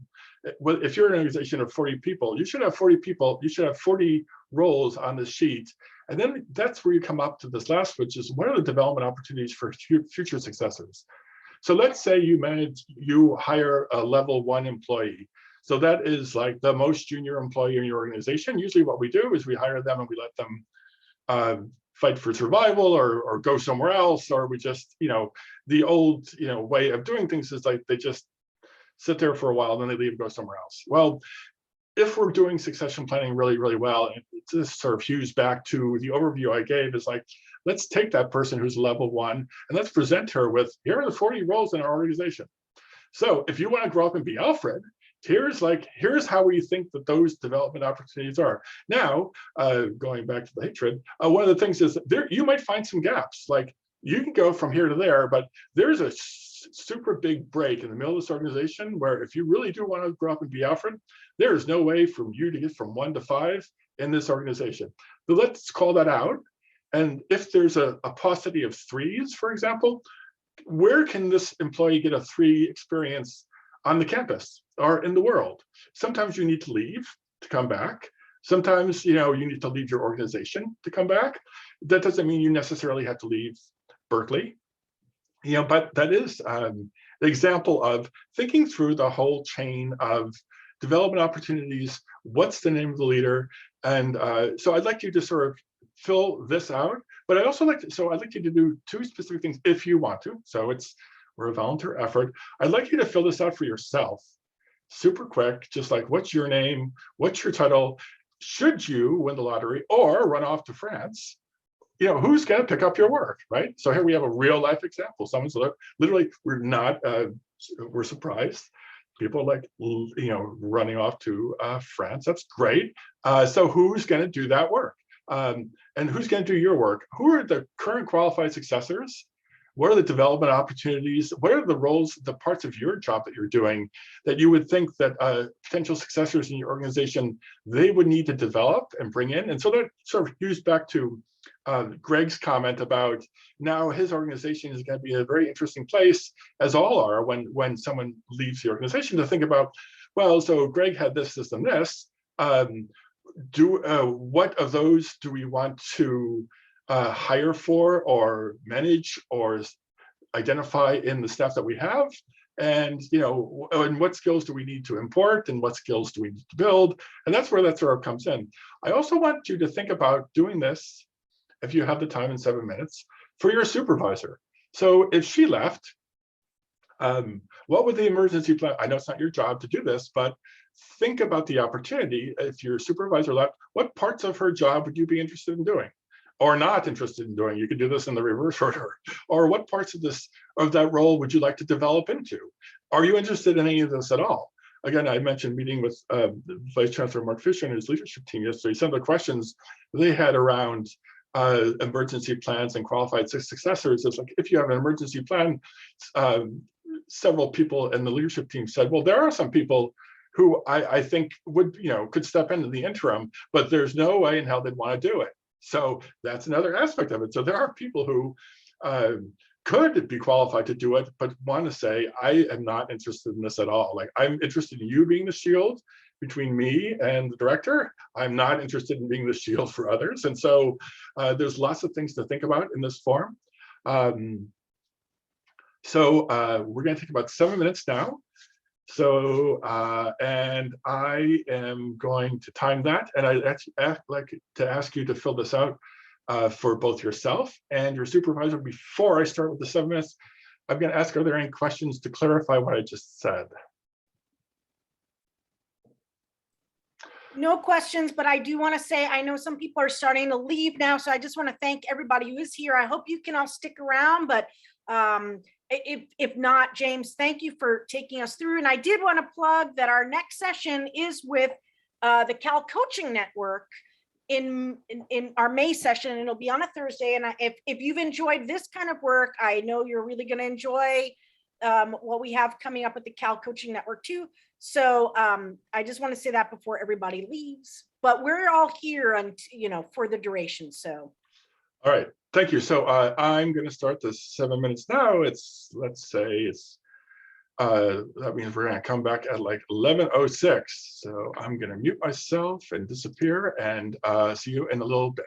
If you're an organization of 40 people, you should have 40 people, you should have 40 roles on this sheet. And then that's where you come up to this last, which is what are the development opportunities for future successors? So let's say you hire a level 1 employee. So that is like the most junior employee in your organization. Usually what we do is we hire them and we let them fight for survival or go somewhere else, or we just, the old, way of doing things is like they just sit there for a while, then they leave and go somewhere else. Well, if we're doing succession planning really, really well, and this sort of hews back to the overview I gave, is like, let's take that person who's level 1 and let's present her with, here are the 40 roles in our organization. So if you want to grow up and be Alfred, here's how we think that those development opportunities are. Now, going back to the hatred, one of the things is there you might find some gaps. Like you can go from here to there, but there's a super big break in the middle of this organization where if you really do want to grow up and be Alfred, there is no way for you to get from 1 to 5 in this organization. So let's call that out. And if there's a paucity of 3s, for example, where can this employee get a 3 experience on the campus or in the world? Sometimes you need to leave to come back. Sometimes, you know, you need to leave your organization to come back. That doesn't mean you necessarily have to leave Berkeley. You know, but that is an example of thinking through the whole chain of development opportunities. What's the name of the leader? And so I'd like you to sort of fill this out, but I also I'd like you to do 2 specific things if you want to. So we're a volunteer effort. I'd like you to fill this out for yourself, super quick, just like, what's your name? What's your title? Should you win the lottery or run off to France? You know, who's going to pick up your work, right? So here we have a real life example. Someone's literally, we're surprised. People are like, you know, running off to France. That's great. So who's going to do that work? And who's going to do your work? Who are the current qualified successors? What are the development opportunities? What are the roles, the parts of your job that you're doing that you would think that potential successors in your organization, they would need to develop and bring in? And so that sort of hews back to Greg's comment about now his organization is going to be a very interesting place, as all are when someone leaves the organization, to think about, well, so Greg had this, this, and this. What of those do we want to hire for or manage or identify in the staff that we have? And, you know, and what skills do we need to import and what skills do we need to build? And that's where that sort of comes in. I also want you to think about doing this, if you have the time in 7 minutes, for your supervisor. So if she left, what would the emergency plan? I know it's not your job to do this, but think about the opportunity. If your supervisor left, what parts of her job would you be interested in doing or not interested in doing? You can do this in the reverse order. Or what parts of that role would you like to develop into? Are you interested in any of this at all? Again, I mentioned meeting with Vice Chancellor Mark Fisher and his leadership team yesterday. Some of the questions they had around emergency plans and qualified successors is like, if you have an emergency plan, several people in the leadership team said, well, there are some people who I think would, you know, could step into the interim, but there's no way in hell they'd want to do it. So that's another aspect of it. So there are people who could be qualified to do it, but want to say, I am not interested in this at all. Like, I'm interested in you being the shield between me and the director. I'm not interested in being the shield for others. And so there's lots of things to think about in this forum. So we're going to take about 7 minutes now. So, and I am going to time that. And I'd actually like to ask you to fill this out for both yourself and your supervisor. Before I start with the 7 minutes, I'm going to ask, are there any questions to clarify what I just said? No questions, but I do want to say, I know some people are starting to leave now, so I just want to thank everybody who is here. I hope you can all stick around, but if not, James, thank you for taking us through. And I did want to plug that our next session is with the Cal Coaching Network in our May session, and it'll be on a Thursday. And if you've enjoyed this kind of work, I know you're really going to enjoy what we have coming up with the Cal Coaching Network too. So I just want to say that before everybody leaves, but we're all here and, you know, for the duration. So. All right, thank you. So I'm going to start the 7 minutes now. It's, let's say it's, that means we're going to come back at like 11:06. So I'm going to mute myself and disappear and see you in a little bit.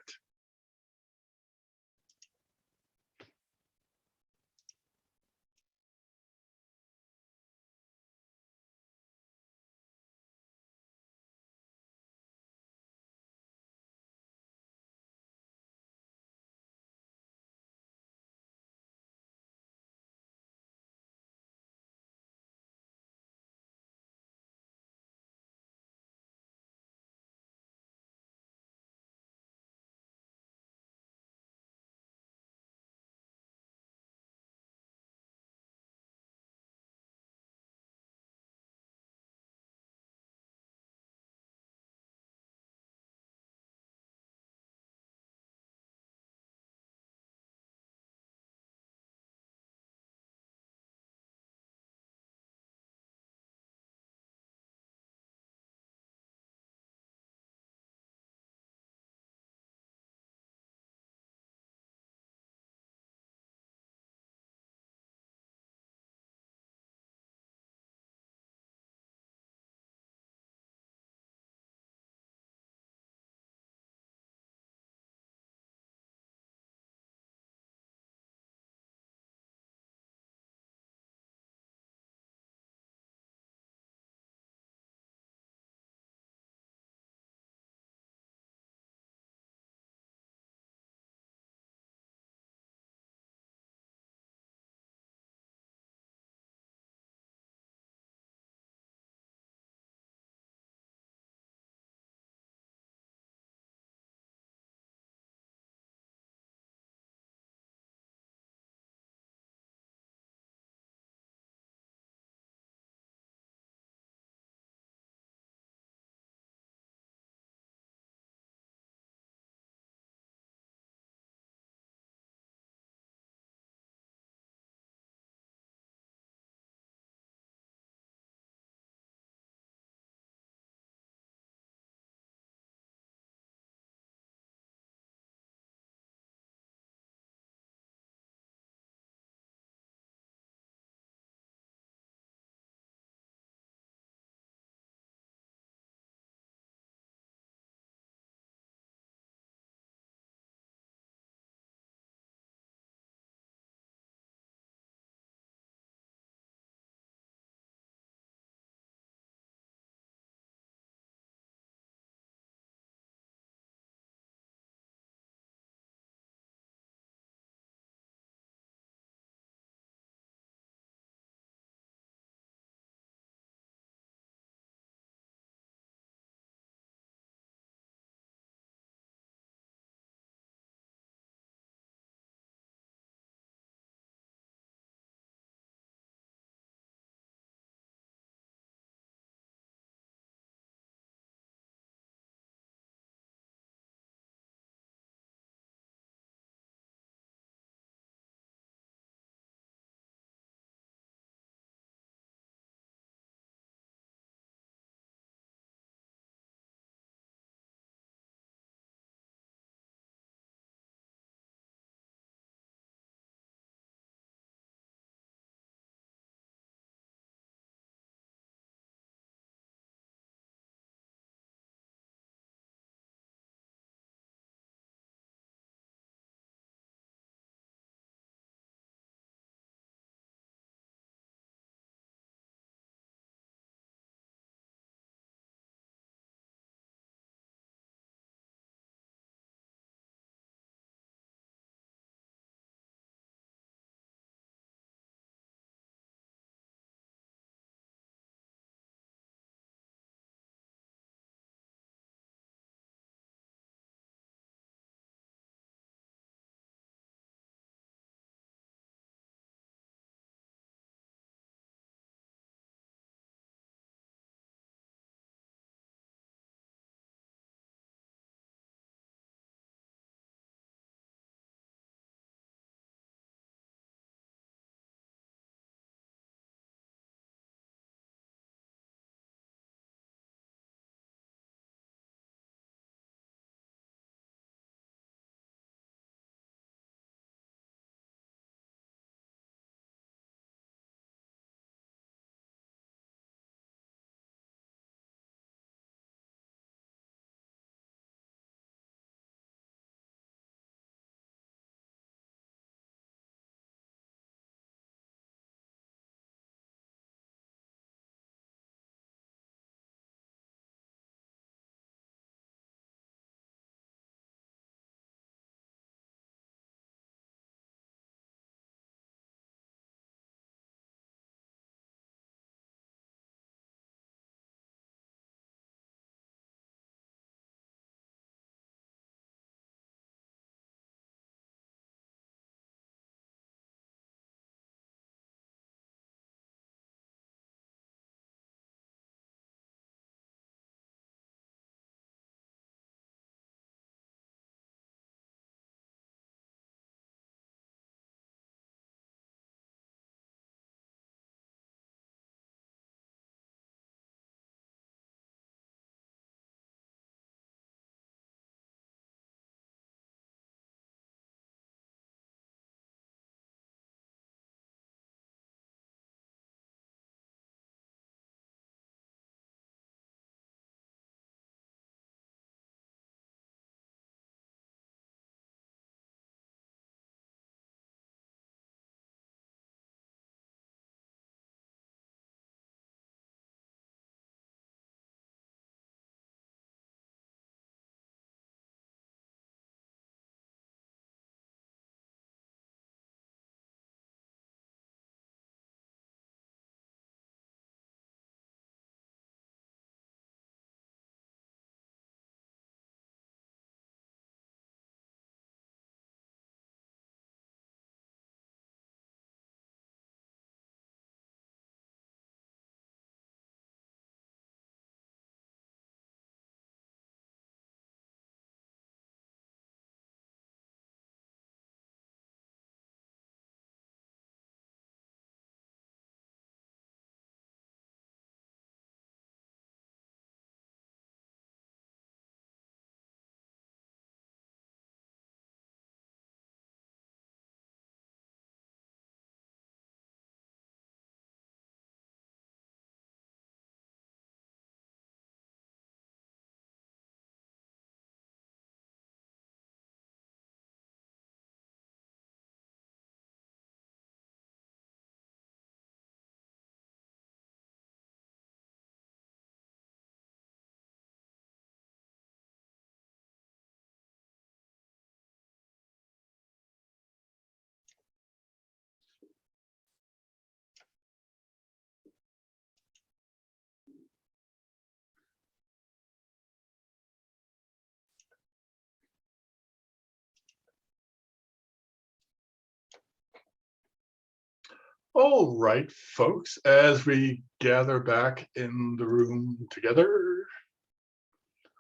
All right, folks, as we gather back in the room together,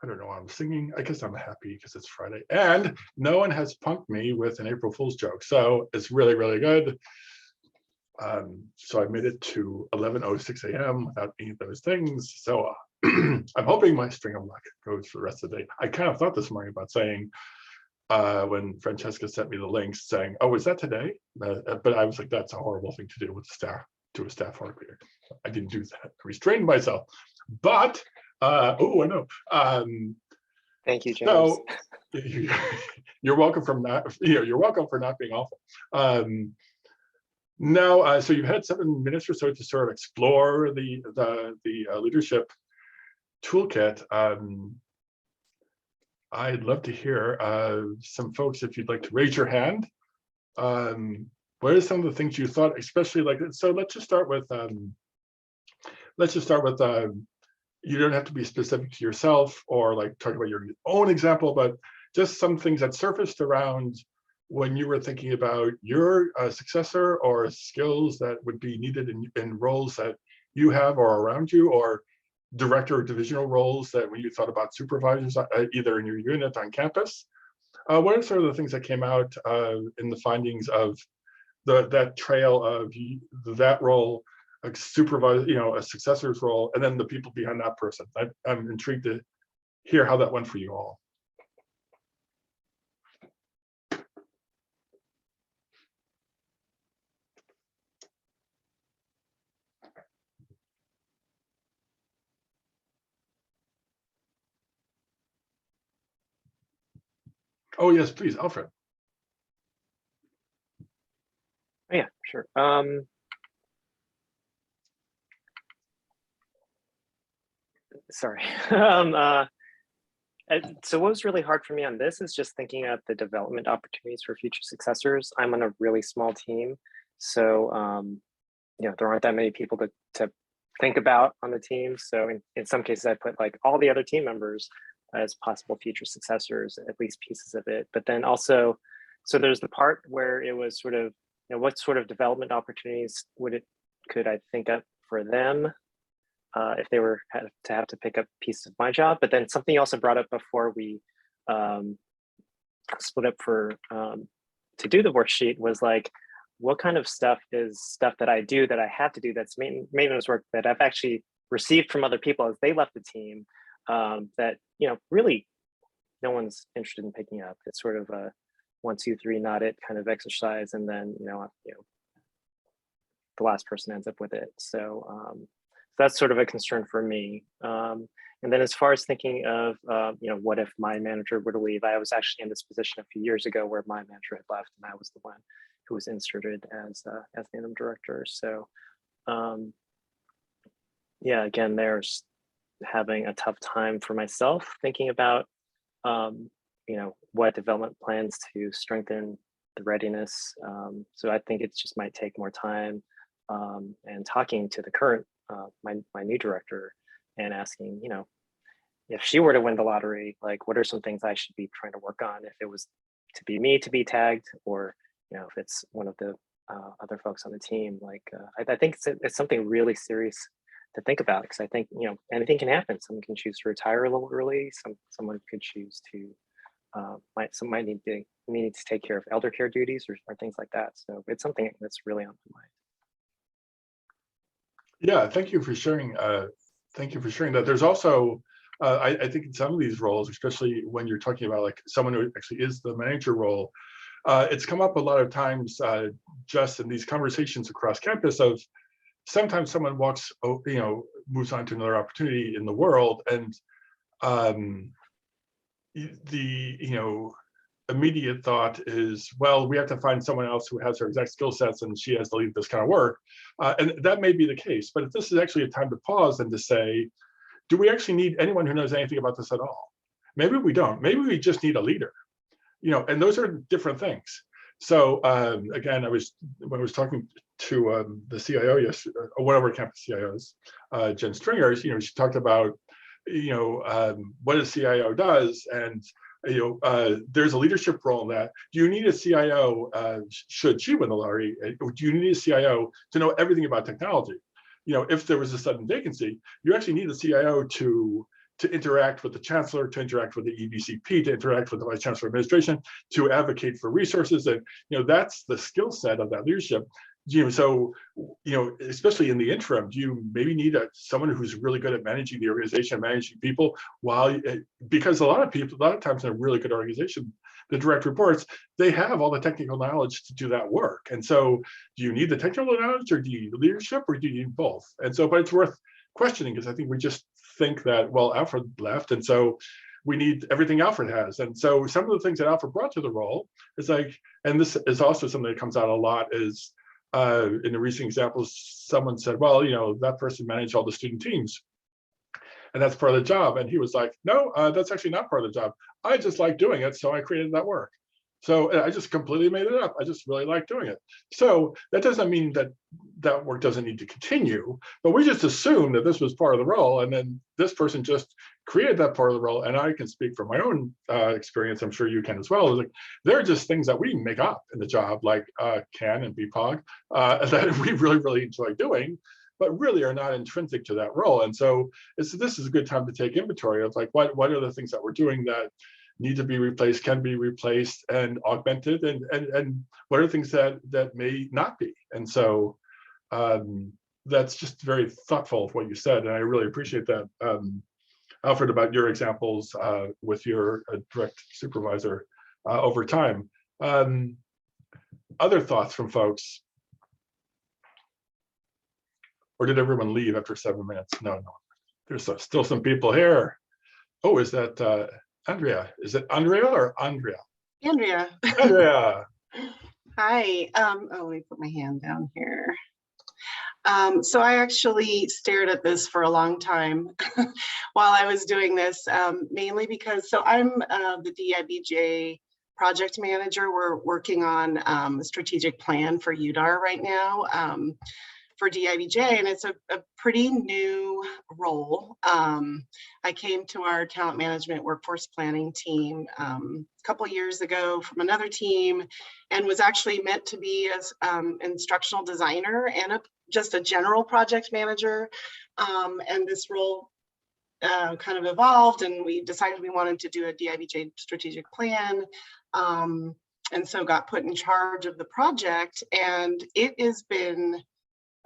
I don't know why I'm singing. I guess I'm happy because it's Friday and no one has punked me with an April Fool's joke. So it's really, really good. So I made it to 11:06 a.m. without any of those things. So I'm hoping my string of luck goes for the rest of the day. I kind of thought this morning about saying, when Francesca sent me the links saying, oh, is that today? But I was like, that's a horrible thing to do with staff, to a staff hardware. I didn't do that. I restrained myself. But, oh, I know. Thank you, James. So you're welcome for not, you're welcome for not being awful. Now, so you've had 7 minutes or so to sort of explore the leadership toolkit. I'd love to hear some folks, if you'd like to raise your hand. What are some of the things you thought, especially like, so let's just start with, you don't have to be specific to yourself or like talk about your own example, but just some things that surfaced around when you were thinking about your successor or skills that would be needed in roles that you have or around you, or director or divisional roles that when you thought about supervisors, either in your unit on campus. What are sort of the things that came out in the findings of that trail of that role, a supervisor, a successor's role, and then the people behind that person? I'm intrigued to hear how that went for you all. Oh yes, please, Alfred. Yeah, sure. Sorry. So what was really hard for me on this is just thinking of the development opportunities for future successors. I'm on a really small team, so there aren't that many people to think about on the team. So in some cases, I put like all the other team members as possible future successors, at least pieces of it. But then also, so there's the part where it was sort of, what sort of development opportunities could I think up for them if they were have to pick up pieces of my job. But then something you also brought up before we split up to do the worksheet was like, what kind of stuff is stuff that I do that I have to do that's maintenance work that I've actually received from other people as they left the team, that really no one's interested in picking up. It's sort of a 1, 2, 3 not it kind of exercise, and then the last person ends up with it. So that's sort of a concern for me. And then as far as thinking of what if my manager were to leave, I was actually in this position a few years ago where my manager had left and I was the one who was inserted as the interim director. So yeah, again, there's having a tough time for myself thinking about what development plans to strengthen the readiness. So I think it just might take more time and talking to the current my new director and asking, if she were to win the lottery, like what are some things I should be trying to work on if it was to be me to be tagged, or if it's one of the other folks on the team. Like I think it's something really serious to think about, because I think anything can happen. Someone can choose to retire a little early. Someone could choose to might need to take care of elder care duties or things like that. So it's something that's really on my mind. Yeah, thank you for sharing. Thank you for sharing that. There's also, I think in some of these roles, especially when you're talking about like someone who actually is the manager role, it's come up a lot of times just in these conversations across campus of sometimes someone moves on to another opportunity in the world, and the immediate thought is, well, we have to find someone else who has her exact skill sets and she has to lead this kind of work. And that may be the case, but if this is actually a time to pause and to say, do we actually need anyone who knows anything about this at all? Maybe we don't. Maybe we just need a leader, and those are different things. So again, when I was talking to the CIO yesterday, or one of our campus CIOs, Jen Stringer, she talked about, what a CIO does, and there's a leadership role in that. Do you need a CIO, should she win the lottery? Do you need a CIO to know everything about technology? If there was a sudden vacancy, you actually need a CIO to interact with the chancellor, to interact with the EVCP, to interact with the vice chancellor administration, to advocate for resources. And that's the skill set of that leadership. So especially in the interim, do you maybe need someone who's really good at managing the organization, managing people, because a lot of times in a really good organization, the direct reports, they have all the technical knowledge to do that work. And so do you need the technical knowledge, or do you need leadership, or do you need both? And so, but it's worth questioning, because I think we just think that, well, Alfred left, and so we need everything Alfred has. And so some of the things that Alfred brought to the role is and this is also something that comes out a lot, is in the recent examples, someone said, well, that person managed all the student teams, and that's part of the job. And he was like, no, that's actually not part of the job. I just like doing it, so I created that work. So I just completely made it up. I just really like doing it. So that doesn't mean that that work doesn't need to continue, but we just assume that this was part of the role, and then this person just created that part of the role. And I can speak from my own experience, I'm sure you can as well. There are just things that we make up in the job, like CAN and BPOG, that we really, really enjoy doing, but really are not intrinsic to that role. And so this is a good time to take inventory of what are the things that we're doing that need to be replaced, can be replaced and augmented, and what are things that may not be. And so that's just very thoughtful of what you said, and I really appreciate that, Alfred, about your examples with your direct supervisor over time. Other thoughts from folks? Or did everyone leave after 7 minutes? No. There's still some people here. Oh, is that Andrea? Is it Andrea or Andrea? Andrea. Andrea. Hi. Let me put my hand down here. So I actually stared at this for a long time while I was doing this, mainly because, I'm the DIBJ project manager. We're working on a strategic plan for UDAR right now for DIBJ, and it's a pretty new role. I came to our talent management workforce planning team a couple years ago from another team, and was actually meant to be as instructional designer and just a general project manager. And this role kind of evolved, and we decided we wanted to do a DIBJ strategic plan. And so got put in charge of the project, and it has been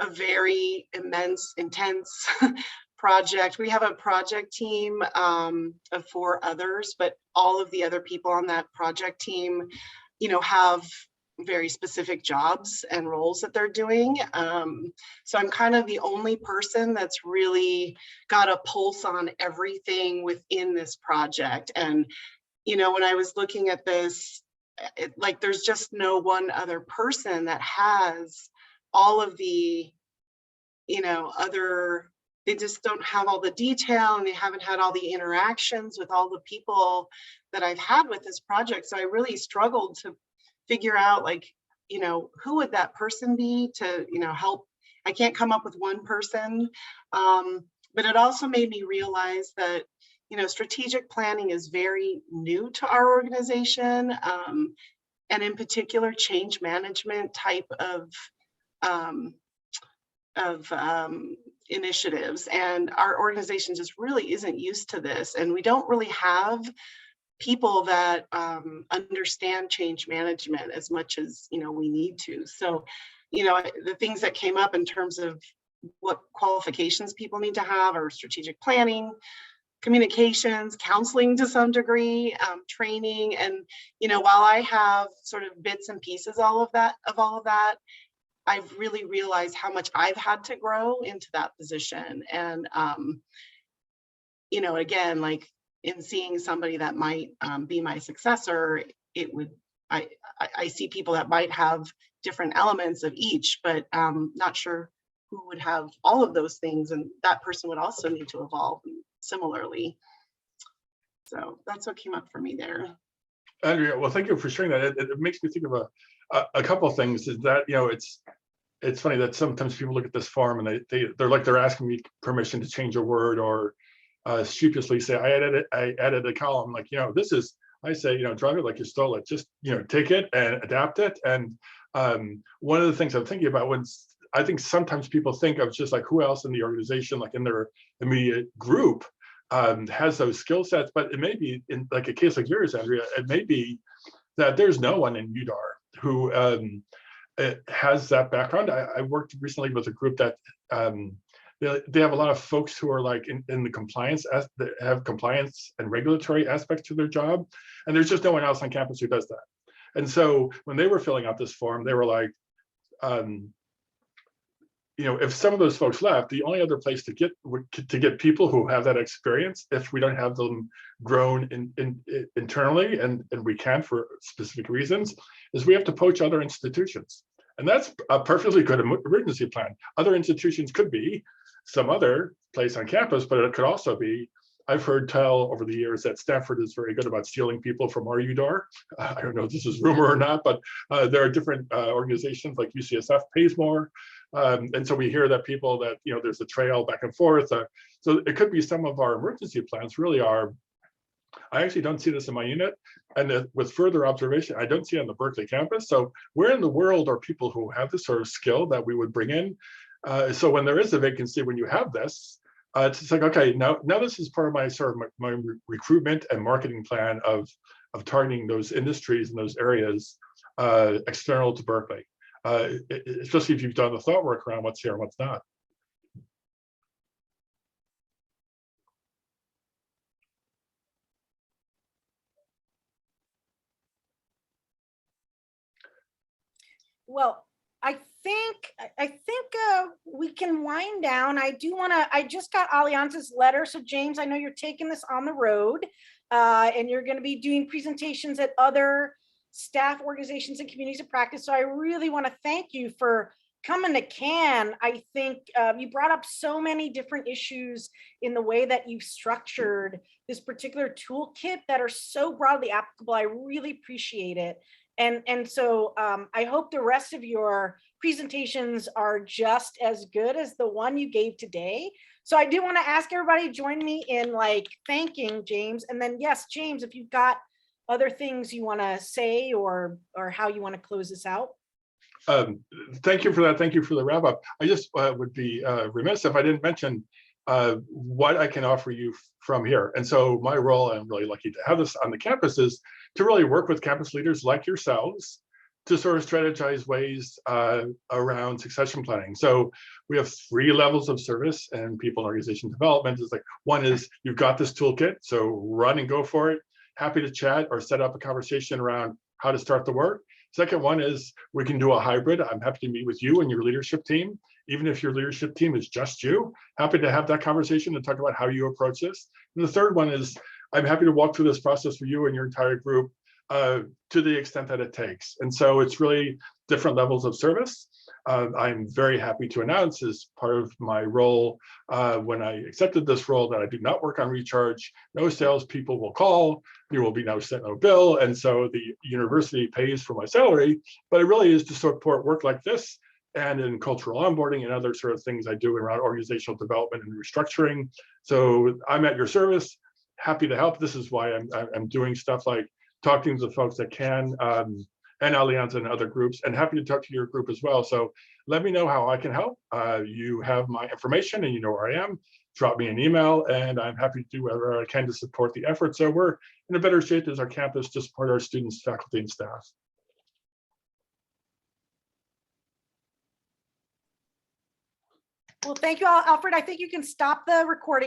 a very immense, intense project. We have a project team of 4 others, but all of the other people on that project team, have very specific jobs and roles that they're doing. So I'm kind of the only person that's really got a pulse on everything within this project. And, when I was looking at this, there's just no one other person that has all of the, they just don't have all the detail, and they haven't had all the interactions with all the people that I've had with this project. So I really struggled to figure out who would that person be to, help. I can't come up with one person, but it also made me realize that, strategic planning is very new to our organization, and in particular, change management type of initiatives. And our organization just really isn't used to this, and we don't really have people that understand change management as much as we need to. So the things that came up in terms of what qualifications people need to have are strategic planning, communications, counseling to some degree, training. And while I have sort of bits and pieces all of that, I've really realized how much I've had to grow into that position. And again, in seeing somebody that might be my successor, I see people that might have different elements of each, but not sure who would have all of those things, and that person would also need to evolve similarly. So that's what came up for me there. Andrea, well, thank you for sharing that. It makes me think of a couple of things. Is that it's funny that sometimes people look at this form and they're asking me permission to change a word, or sheepishly say I added a column. This is I say, drive it like you stole it. Just, take it and adapt it. And one of the things I'm thinking about I think sometimes people think of just like who else in the organization, like in their immediate group, has those skill sets, but it may be in like a case like yours, Andrea, it may be that there's no one in UDAR who has that background. I worked recently with a group that they have a lot of folks who are like in the compliance, that have compliance and regulatory aspects to their job. And there's just no one else on campus who does that. And so when they were filling out this form, they were like, if some of those folks left, the only other place to get people who have that experience, if we don't have them grown internally, and we can for specific reasons, is we have to poach other institutions. And that's a perfectly good emergency plan. Other institutions could be some other place on campus, but it could also be, I've heard tell over the years that Stanford is very good about stealing people from our UDAR. I don't know if this is rumor or not, but there are different organizations like UCSF pays more. And so we hear that people that, there's a trail back and forth. So it could be some of our emergency plans really are, I actually don't see this in my unit. And with further observation, I don't see it on the Berkeley campus. So where in the world are people who have this sort of skill that we would bring in? So when there is a vacancy, when you have this, it's like, okay, now this is part of my sort of my recruitment and marketing plan of targeting those industries and those areas external to Berkeley, especially if you've done the thought work around what's here and what's not. Well, I think we can wind down. I just got Allianz's letter. So James, I know you're taking this on the road and you're going to be doing presentations at other staff organizations and communities of practice. So I really want to thank you for coming to Cannes. I think you brought up so many different issues in the way that you've structured this particular toolkit that are so broadly applicable. I really appreciate it. And so I hope the rest of your presentations are just as good as the one you gave today. So I do want to ask everybody to join me in like thanking James. And then yes, James, if you've got other things you want to say or how you want to close this out. Thank you for that. Thank you for the wrap up. I just would be remiss if I didn't mention what I can offer you from here. And so my role, I'm really lucky to have this on the campus, is to really work with campus leaders like yourselves to sort of strategize ways around succession planning. So we have 3 levels of service and people and organization development. Is like, one is you've got this toolkit, so run and go for it. Happy to chat or set up a conversation around how to start the work. Second one is we can do a hybrid. I'm happy to meet with you and your leadership team. Even if your leadership team is just you, happy to have that conversation and talk about how you approach this. And the third one is I'm happy to walk through this process for you and your entire group to the extent that it takes. And so it's really different levels of service. I'm very happy to announce as part of my role when I accepted this role that I do not work on recharge. No salespeople will call. There will be no bill. And so the university pays for my salary, but it really is to support work like this and in cultural onboarding and other sort of things I do around organizational development and restructuring. So I'm at your service, happy to help. This is why I'm doing stuff like talking to the folks that can and Allianz and other groups, and happy to talk to your group as well. So let me know how I can help. You have my information and you know where I am. Drop me an email and I'm happy to do whatever I can to support the effort. So we're in a better shape as our campus to support our students, faculty, and staff. Well, thank you all, Alfred. I think you can stop the recording.